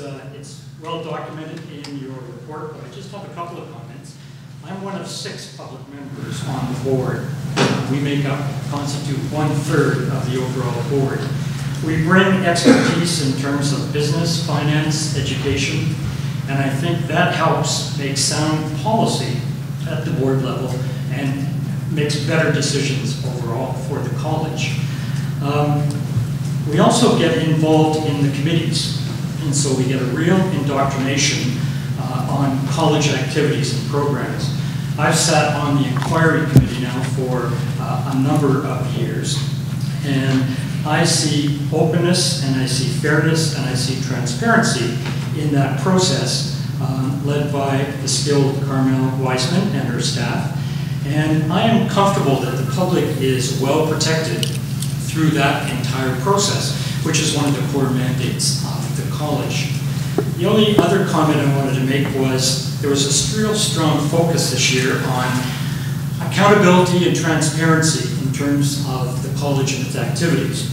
well documented in your report, but I just have a couple of comments. I'm one of 6 public members on the board. We constitute 1/3 of the overall board. We bring expertise in terms of business, finance, education, and I think that helps make sound policy at the board level and makes better decisions overall for the college. We also get involved in the committees, and so we get a real indoctrination on college activities and programs. I've sat on the inquiry committee now for a number of years, and I see openness, and I see fairness, and I see transparency in that process, led by the skilled Carmel Weisman and her staff. And I am comfortable that the public is well protected through that entire process, which is one of the core mandates of the college. The only other comment I wanted to make was there was a real strong focus this year on accountability and transparency in terms of the college and its activities.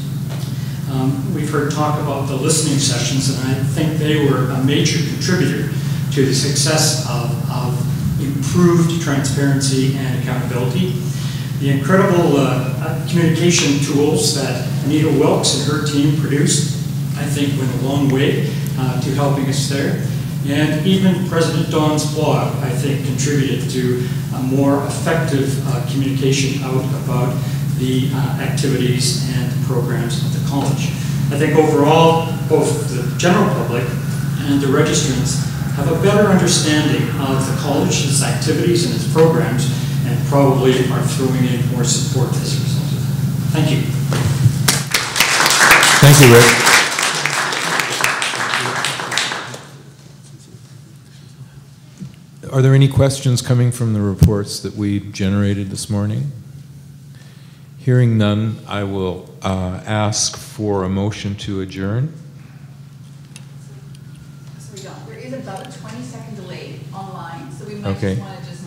We've heard talk about the listening sessions, and I think they were a major contributor to the success of improved transparency and accountability. The incredible communication tools that Anita Wilkes and her team produced, I think, went a long way to helping us there. And even President Don's blog, I think, contributed to a more effective communication out about the activities and programs of the college. I think overall, both the general public and the registrants have a better understanding of the college, its activities and its programs, and probably are throwing in more support as a result of that. Thank you. Thank you, Rick. Are there any questions coming from the reports that we generated this morning? Hearing none, I will ask for a motion to adjourn. So we don't. There is about a 20-second delay online, so we might Okay. just want to just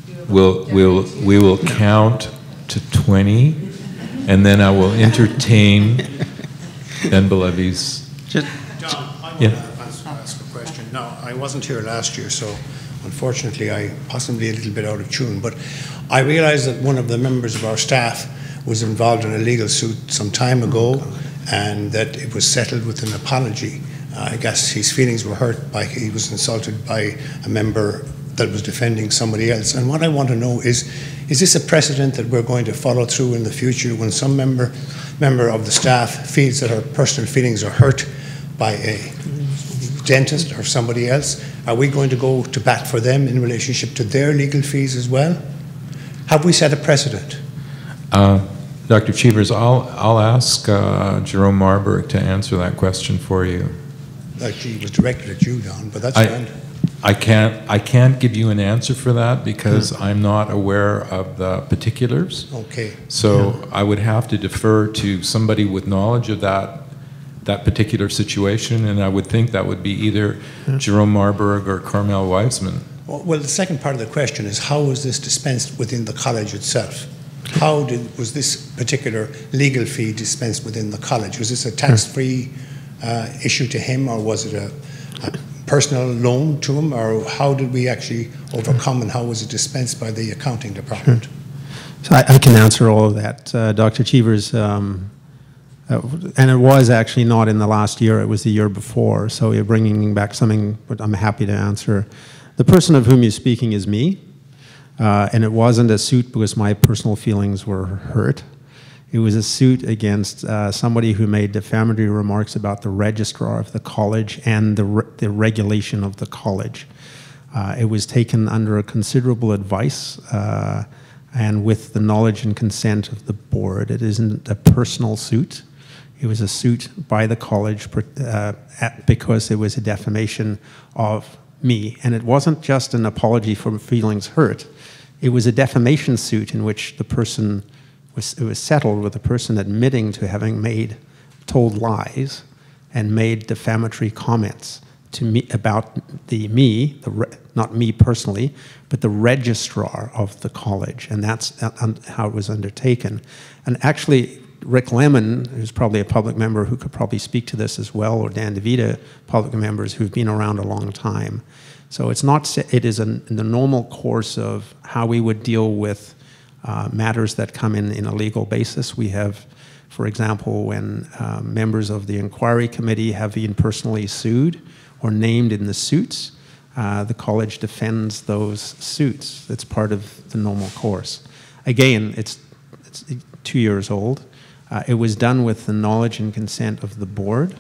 do a We will count to 20, and then I will entertain Ben Belevy's. John, I want to ask a question. No, I wasn't here last year, so unfortunately, I possibly a little bit out of tune, but I realized that one of the members of our staff was involved in a legal suit some time ago, and that it was settled with an apology. I guess his feelings were hurt by, he was insulted by a member that was defending somebody else. And what I want to know is this a precedent that we're going to follow through in the future when some member of the staff feels that her personal feelings are hurt by a dentist or somebody else? Are we going to go to bat for them in relationship to their legal fees as well? Have we set a precedent? Dr. Cheevers, I'll ask Jerome Marburg to answer that question for you. Actually, it was directed at you, Don, but that's fine. I can't give you an answer for that because I'm not aware of the particulars. Okay. So I would have to defer to somebody with knowledge of that particular situation, and I would think that would be either Jerome Marburg or Carmel Weisman. Well, the second part of the question is, how was this dispensed within the college itself? How was this particular legal fee dispensed within the college? Was this a tax-free issue to him, or was it a personal loan to him, or how did we actually overcome, and how was it dispensed by the accounting department? So I can answer all of that, Dr. Cheevers. And it was actually not in the last year, it was the year before. So you're bringing back something that I'm happy to answer. The person of whom you're speaking is me. And it wasn't a suit because my personal feelings were hurt. It was a suit against somebody who made defamatory remarks about the registrar of the college and the regulation of the college. It was taken under a considerable advice and with the knowledge and consent of the board. It isn't a personal suit. It was a suit by the college because it was a defamation of me. And it wasn't just an apology for feelings hurt. It was a defamation suit in which the person it was settled with the person admitting to having told lies and made defamatory comments to me about not me personally, but the registrar of the college, and that's how it was undertaken. And actually, Rick Lemon, who's probably a public member who could probably speak to this as well, or Dan DeVita, public members who've been around a long time. So it is in the normal course of how we would deal with matters that come in a legal basis. We have, for example, when members of the inquiry committee have been personally sued or named in the suits, the college defends those suits. It's part of the normal course. Again, it's 2 years old. It was done with the knowledge and consent of the board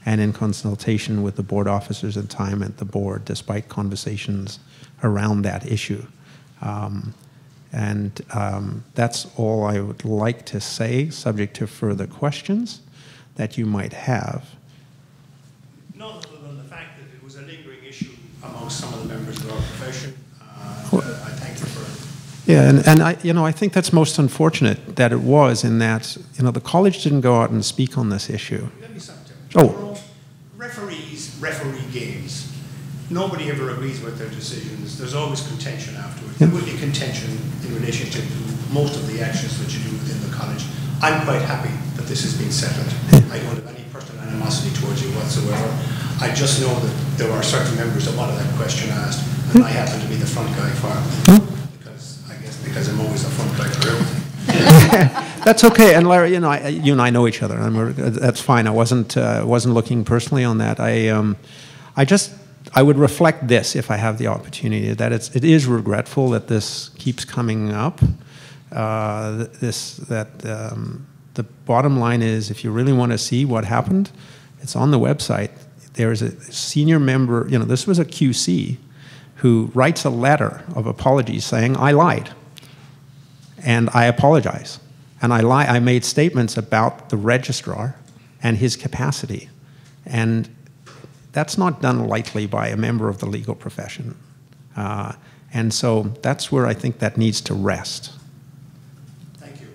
and in consultation with the board officers at the time at the board, despite conversations around that issue. That's all I would like to say, subject to further questions that you might have. None other than the fact that it was a lingering issue amongst some of the members of our profession. I thank you for it. Yeah, and I think that's most unfortunate that it was, in that the college didn't go out and speak on this issue. Let me stop there. Oh. Referees referee games. Nobody ever agrees with their decisions. There's always contention afterwards. Yep. There will be contention in relationship to most of the actions that you do within the college. I'm quite happy that this has been settled. I don't have any personal animosity towards you whatsoever. I just know that there are certain members that wanted that question asked, and I happen to be the front guy for it. Because I'm always the front guy for everything. That's okay. And Larry, you and I know each other, and that's fine. I wasn't looking personally on that. I would reflect this, if I have the opportunity, that it is regretful that this keeps coming up. The bottom line is, if you really want to see what happened, it's on the website. There is a senior member, this was a QC, who writes a letter of apology saying, I lied, and I apologize. And I made statements about the registrar and his capacity. And that's not done lightly by a member of the legal profession. And so that's where I think that needs to rest. Thank you.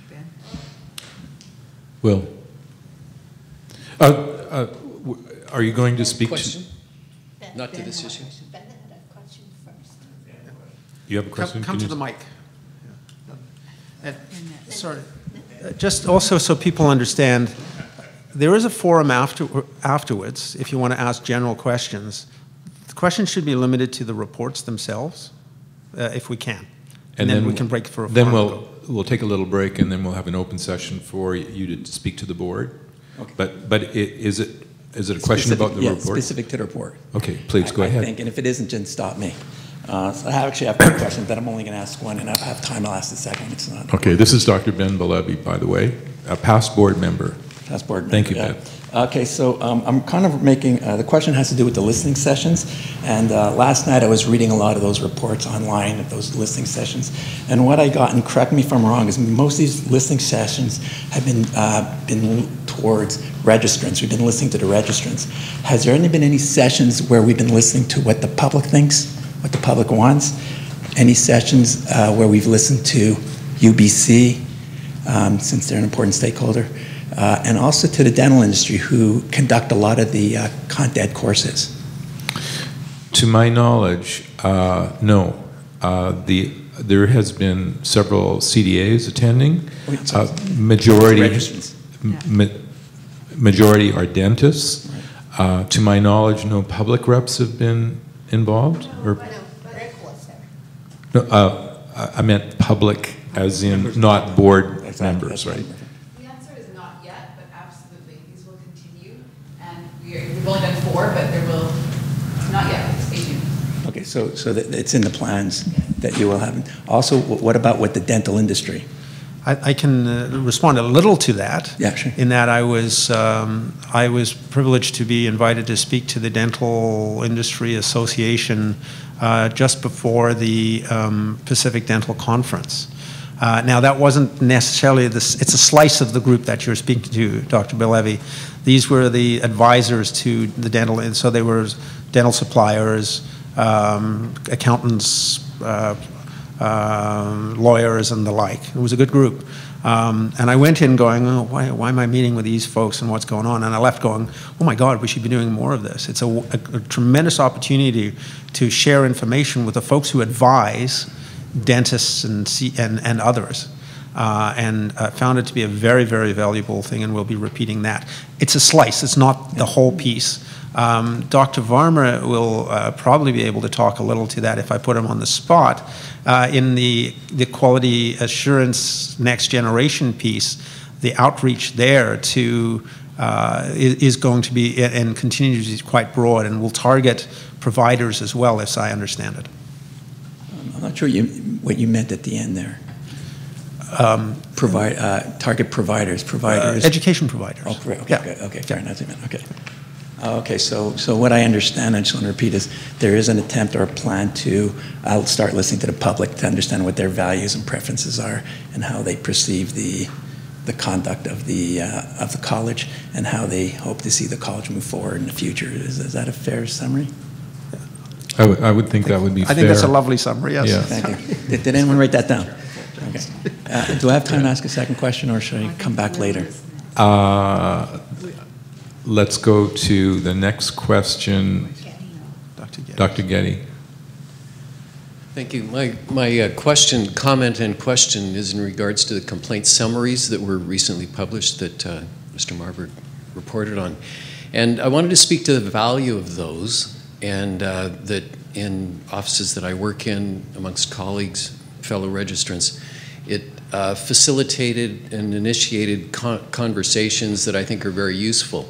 Ben. Will, are you going to speak question? Ben, Not to Ben this had a issue? question. Ben had a question first. You have a question? Come Can to you- the mic. Sorry. Just also so people understand, there is a forum afterwards if you want to ask general questions. The question should be limited to the reports themselves, if we can. And then we can break for a Then final we'll take a little break, and then we'll have an open session for you to speak to the board. Okay. But is it a question about the report? Specific to the report. Okay, please go ahead. I think, and if it isn't, then stop me. So I actually have 2 questions, but I'm only going to ask one, and I have time. I'll ask the second. It's not. Okay, this is Dr. Ben Balebi, by the way, a past board member. Past board member. Thank you, yeah. Ben. Okay, so I'm kind of making, the question has to do with the listening sessions, and last night I was reading a lot of those reports online of those listening sessions, and what I got, and correct me if I'm wrong, is most of these listening sessions have been towards registrants. We've been listening to the registrants. Has there been any sessions where we've been listening to what the public thinks, what the public wants? Any sessions where we've listened to UBC, since they're an important stakeholder? And also to the dental industry, who conduct a lot of the content courses? To my knowledge, no. There has been several CDAs attending. Majority are dentists. Right. To my knowledge, no public reps have been involved. No, I meant public, as in not board members, right? We've only done 4, but there will, not yet, stay tuned. Okay, so that it's in the plans that you will have. Also, what about with the dental industry? I can respond a little to that. Yeah, sure. In that I was privileged to be invited to speak to the Dental Industry Association just before the Pacific Dental Conference. Now, that wasn't necessarily it's a slice of the group that you're speaking to, Dr. Balevi. These were the advisors to the dental, and so they were dental suppliers, accountants, lawyers, and the like. It was a good group. And I went in going, oh, why am I meeting with these folks and what's going on? And I left going, oh my God, we should be doing more of this. It's a tremendous opportunity to share information with the folks who advise dentists and others. And found it to be a very, very valuable thing, and we'll be repeating that. It's a slice, it's not the whole piece. Dr. Varma will probably be able to talk a little to that if I put him on the spot. In the quality assurance next generation piece, the outreach there to is going to be and continues to be quite broad, and will target providers as well, as I understand it. I'm not sure what you meant at the end there. Target providers. Education providers. Oh, okay, yeah. okay, fair enough. Okay. Okay, so what I understand, I just want to repeat, is there is an attempt or a plan to start listening to the public to understand what their values and preferences are, and how they perceive the conduct of the college, and how they hope to see the college move forward in the future. Is that a fair summary? I would think that would be fair. I think that's a lovely summary, yes. Yeah. Thank you. Did anyone write that down? Okay. Do I have time to ask a second question, or should I come back later? Let's go to the next question. Dr. Getty. Thank you. My comment and question is in regards to the complaint summaries that were recently published that Mr. Marburg reported on. And I wanted to speak to the value of those, and that in offices that I work in, amongst colleagues, fellow registrants, it facilitated and initiated conversations that I think are very useful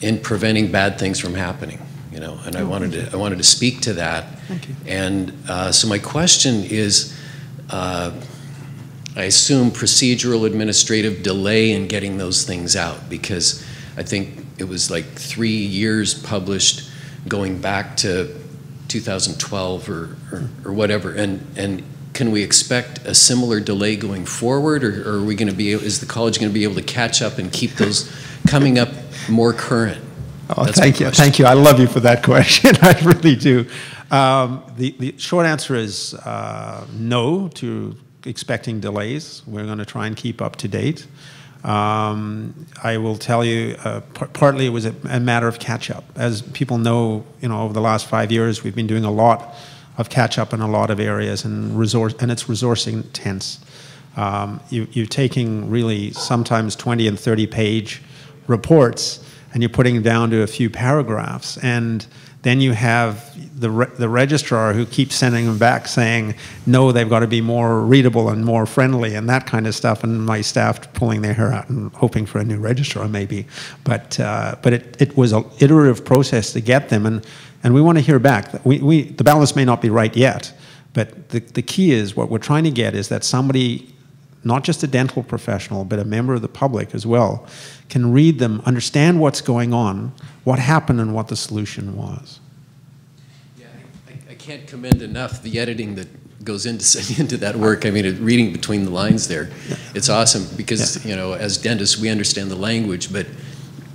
in preventing bad things from happening. You know, and I wanted to speak to that. Thank you. And so my question is, I assume procedural administrative delay in getting those things out, because I think it was like 3 years published going back to 2012 or whatever. And can we expect a similar delay going forward, or are we going to be? Is the college going to be able to catch up and keep those coming up more current? Oh, thank you. Thank you. I love you for that question. I really do. The short answer is no to expecting delays. We're going to try and keep up to date. I will tell you, partly it was a matter of catch-up. As people know, over the last 5 years, we've been doing a lot of catch-up in a lot of areas, and it's resource intense. You're taking really sometimes 20 and 30-page reports, and you're putting them down to a few paragraphs, and Then you have the registrar who keeps sending them back saying, no, they've got to be more readable and more friendly and that kind of stuff, and my staff pulling their hair out and hoping for a new registrar maybe. But it was an iterative process to get them, and we want to hear back. The balance may not be right yet, but the key is, what we're trying to get is that somebody, not just a dental professional, but a member of the public as well, can read them, understand what's going on, what happened, and what the solution was. Yeah, I can't commend enough the editing that goes into that work. I mean, reading between the lines there, it's awesome because, you know, as dentists, we understand the language, but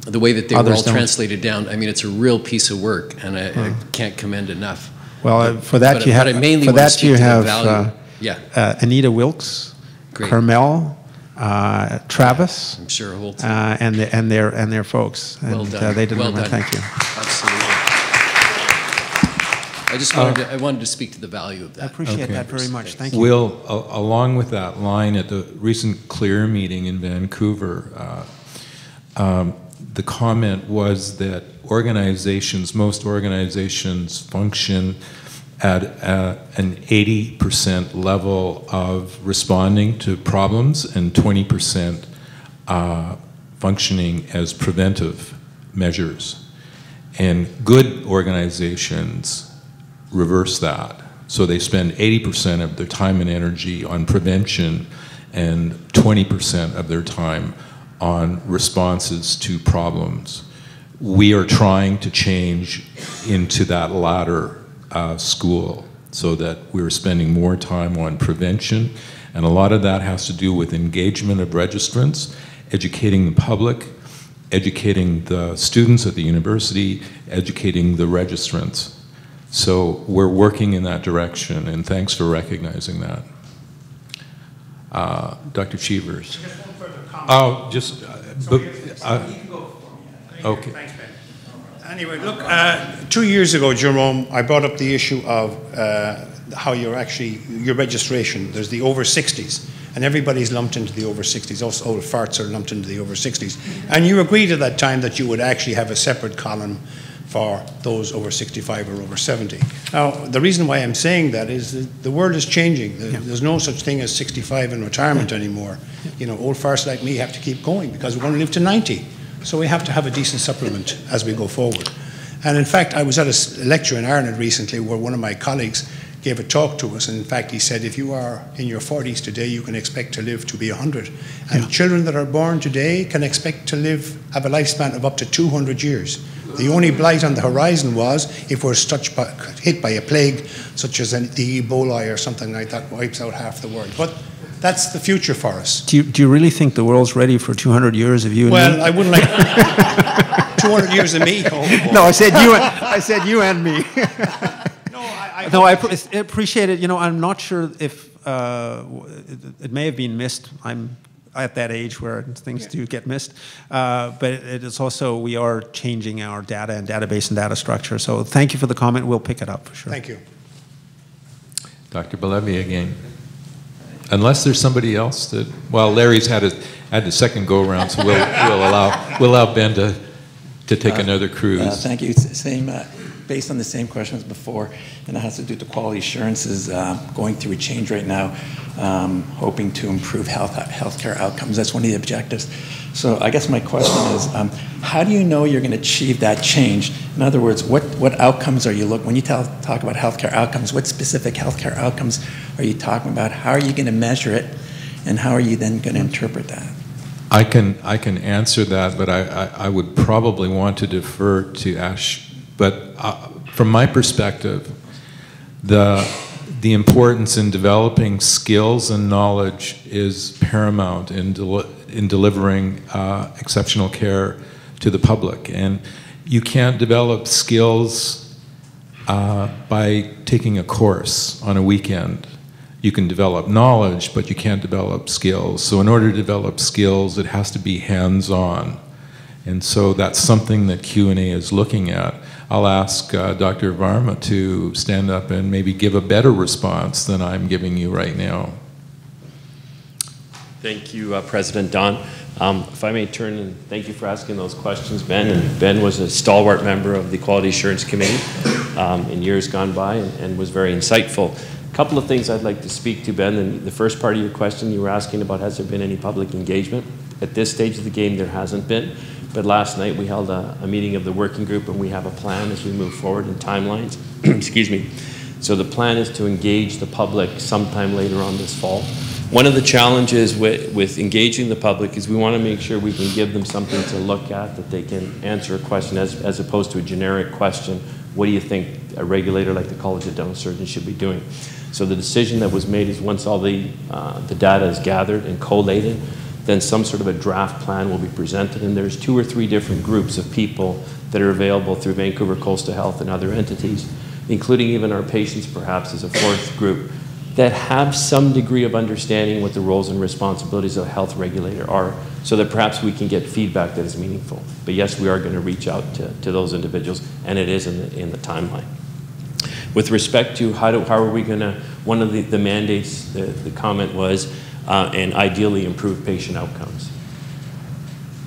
the way that they were all translated down, I mean, it's a real piece of work, and I can't commend enough. Well, for that you have Anita Wilkes, Great. Carmel, Travis, I'm sure a whole team. and their folks. And, well done. they did well done. Thank you. Absolutely. I just wanted to speak to the value of that. I appreciate that very much. Thank you. Will, along with that line, at the recent CLEAR meeting in Vancouver, the comment was that most organizations function at an 80% level of responding to problems and 20% functioning as preventive measures. And good organizations reverse that. So they spend 80% of their time and energy on prevention and 20% of their time on responses to problems. We are trying to change into that latter school so that we're spending more time on prevention, and a lot of that has to do with engagement of registrants, educating the public, educating the students at the university, educating the registrants. So we're working in that direction, and thanks for recognizing that. Dr. Cheevers. Just one further comment. Oh, just, you can go for me. Okay. Thanks, Ben. Anyway, look, 2 years ago, Jerome, I brought up the issue of how your registration, there's the over 60s, and everybody's lumped into the over 60s. Also, old farts are lumped into the over 60s. And you agreed at that time that you would actually have a separate column for those over 65 or over 70. Now, the reason why I'm saying that is that the world is changing. There's no such thing as 65 in retirement anymore. You know, old farts like me have to keep going because we're going to live to 90. So we have to have a decent supplement as we go forward. And in fact, I was at a lecture in Ireland recently where one of my colleagues gave a talk to us, and in fact he said, if you are in your 40s today, you can expect to live to be 100. And children that are born today can expect to have a lifespan of up to 200 years. The only blight on the horizon was if we're hit by a plague such as the Ebola or something like that, wipes out half the world. But that's the future for us. Do you really think the world's ready for 200 years of you and me? Well, I wouldn't like 200 years of me. No, I said you and me. No, I appreciate it. You know, I'm not sure if it may have been missed. I'm at that age where things do get missed. But it is also, we are changing our data and database and data structure. So thank you for the comment. We'll pick it up for sure. Thank you. Dr. Balevi again. Unless there's somebody else that, well, Larry's had the second go-around, so we'll allow Ben to take another cruise. Thank you. Same, based on the same questions before, and it has to do with the quality assurances going through a change right now, hoping to improve healthcare outcomes. That's one of the objectives. So I guess my question is, how do you know you're going to achieve that change? In other words, what outcomes are you looking, when you talk about healthcare outcomes, what specific healthcare outcomes are you talking about? How are you going to measure it, and how are you then going to interpret that? I can answer that, but I would probably want to defer to Ash. But from my perspective, the importance in developing skills and knowledge is paramount in delivering exceptional care to the public. And you can't develop skills by taking a course on a weekend. You can develop knowledge, but you can't develop skills. So in order to develop skills, it has to be hands-on. And so that's something that Q&A is looking at. I'll ask Dr. Varma to stand up and maybe give a better response than I'm giving you right now. Thank you, President Don. If I may turn, and thank you for asking those questions, Ben. And Ben was a stalwart member of the Quality Assurance Committee in years gone by and was very insightful. A couple of things I'd like to speak to, Ben. And the first part of your question, you were asking about has there been any public engagement. At this stage of the game, there hasn't been. But last night we held a meeting of the working group, and we have a plan as we move forward in timelines. Excuse me. So the plan is to engage the public sometime later on this fall. One of the challenges with engaging the public is we want to make sure we can give them something to look at, that they can answer a question as opposed to a generic question. What do you think a regulator like the College of Dental Surgeons should be doing? So the decision that was made is once all the data is gathered and collated, then some sort of a draft plan will be presented, and there's 2 or 3 different groups of people that are available through Vancouver Coastal Health and other entities, including even our patients perhaps as a 4th group, that have some degree of understanding what the roles and responsibilities of a health regulator are, so that perhaps we can get feedback that is meaningful. But yes, we are going to reach out to those individuals, and it is in the timeline. With respect to how are we going to, one of the mandates, the comment was, and ideally improve patient outcomes.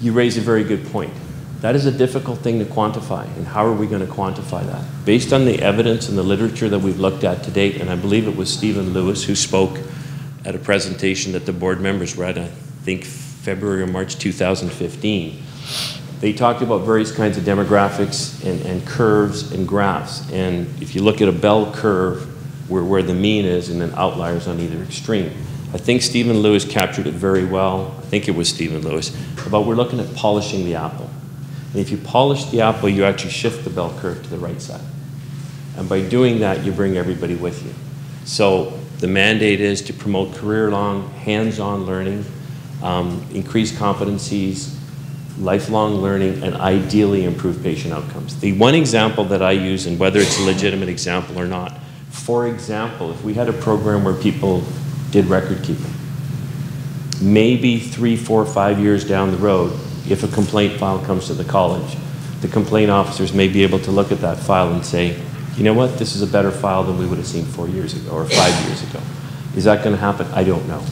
You raise a very good point. That is a difficult thing to quantify, and how are we going to quantify that? Based on the evidence and the literature that we've looked at to date, and I believe it was Stephen Lewis who spoke at a presentation that the board members were at, I think February or March 2015. They talked about various kinds of demographics and curves and graphs, and if you look at a bell curve where the mean is and then outliers on either extreme. I think Stephen Lewis captured it very well. I think it was Stephen Lewis, about we're looking at polishing the apple. And if you polish the apple, you actually shift the bell curve to the right side. And by doing that, you bring everybody with you. So the mandate is to promote career-long, hands-on learning, increase competencies, lifelong learning, and ideally improve patient outcomes. The one example that I use, and whether it's a legitimate example or not, for example, if we had a program where people did record keeping, maybe 3, 4, 5 years down the road, if a complaint file comes to the college, the complaint officers may be able to look at that file and say, you know what, this is a better file than we would have seen 4 years ago or 5 years ago. Is that going to happen? I don't know.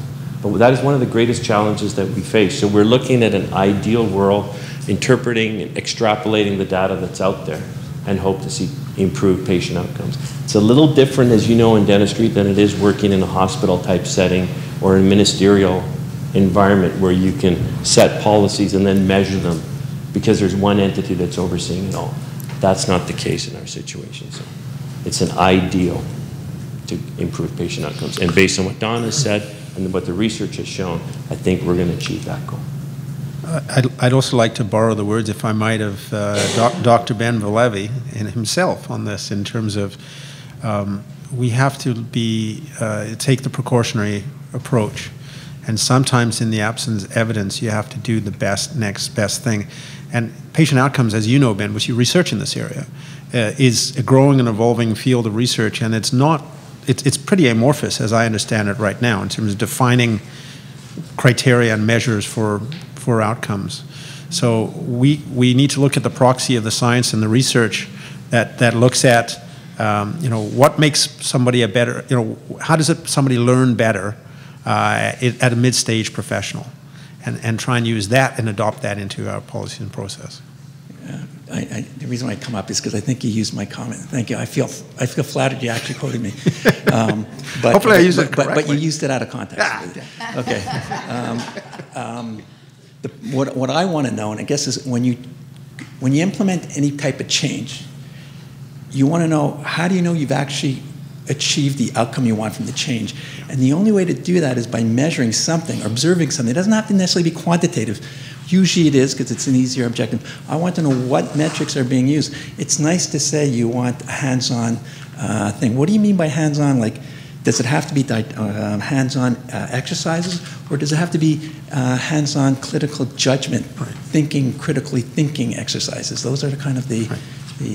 But that is one of the greatest challenges that we face. So we're looking at an ideal world, interpreting and extrapolating the data that's out there, and hope to see improved patient outcomes. It's a little different, as you know, in dentistry than it is working in a hospital-type setting or a ministerial environment where you can set policies and then measure them because there's one entity that's overseeing it all. That's not the case in our situation. So it's an ideal to improve patient outcomes. And based on what Don has said and what the research has shown, I think we're going to achieve that goal. I'd also like to borrow the words, if I might, of Dr. Ben Valevi and himself on this, in terms of we have to take the precautionary approach. And sometimes in the absence of evidence, you have to do the next best thing. And patient outcomes, as you know, Ben, which you research in this area, is a growing and evolving field of research, and it's pretty amorphous, as I understand it right now, in terms of defining criteria and measures for outcomes. So we need to look at the proxy of the science and the research that looks at, what makes somebody a better, how does somebody learn better at a mid-stage professional, and try and use that and adopt that into our policy and process. The reason why I come up is because I think you used my comment. Thank you. I feel flattered you actually quoted me. Hopefully I used it correctly. But you used it out of context. Okay. What I want to know, and I guess, is when you implement any type of change, you want to know, how do you know you've actually achieved the outcome you want from the change? And the only way to do that is by measuring something, or observing something. It doesn't have to necessarily be quantitative. Usually it is, because it's an easier objective. I want to know what metrics are being used. It's nice to say you want a hands-on thing. What do you mean by hands-on? Like, does it have to be hands-on exercises, or does it have to be hands-on critical judgment, critically thinking exercises? Those are kind of the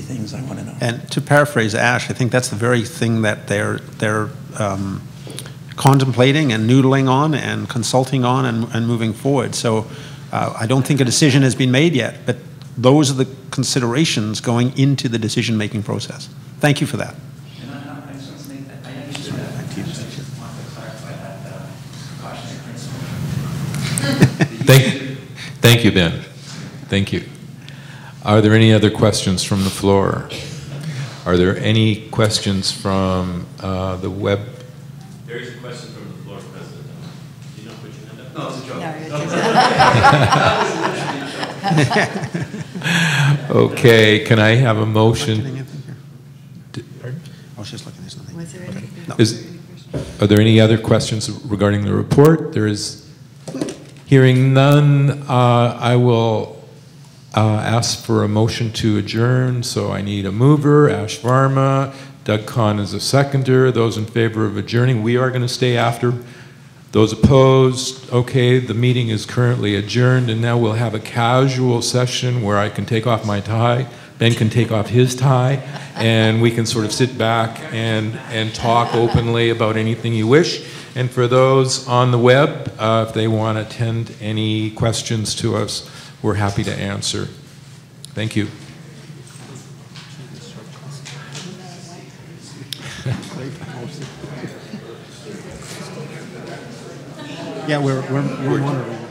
things I want to know. And to paraphrase Ash, I think that's the very thing that they're contemplating and noodling on and consulting on and moving forward. So I don't think a decision has been made yet, but those are the considerations going into the decision-making process. Thank you for that. And I just want to make that, I understood that. I just want to clarify that precautionary principle. Thank you, Ben. Thank you. Are there any other questions from the floor? Are there any questions from the web? There is a question from the floor, President. Do you not put your hand up? No, it's a joke. Okay, can I have a motion? I was just looking, there's nothing. Was there any? No. Are there any other questions regarding the report? There is hearing none. I will ask for a motion to adjourn. So I need a mover, Ash Varma. Doug Kahn is a seconder. Those in favor of adjourning, we are going to stay after. Those opposed, okay, the meeting is currently adjourned, and now we'll have a casual session where I can take off my tie, Ben can take off his tie, and we can sort of sit back and talk openly about anything you wish. And for those on the web, if they want to attend any questions to us, we're happy to answer. Thank you. Yeah, we're wondering.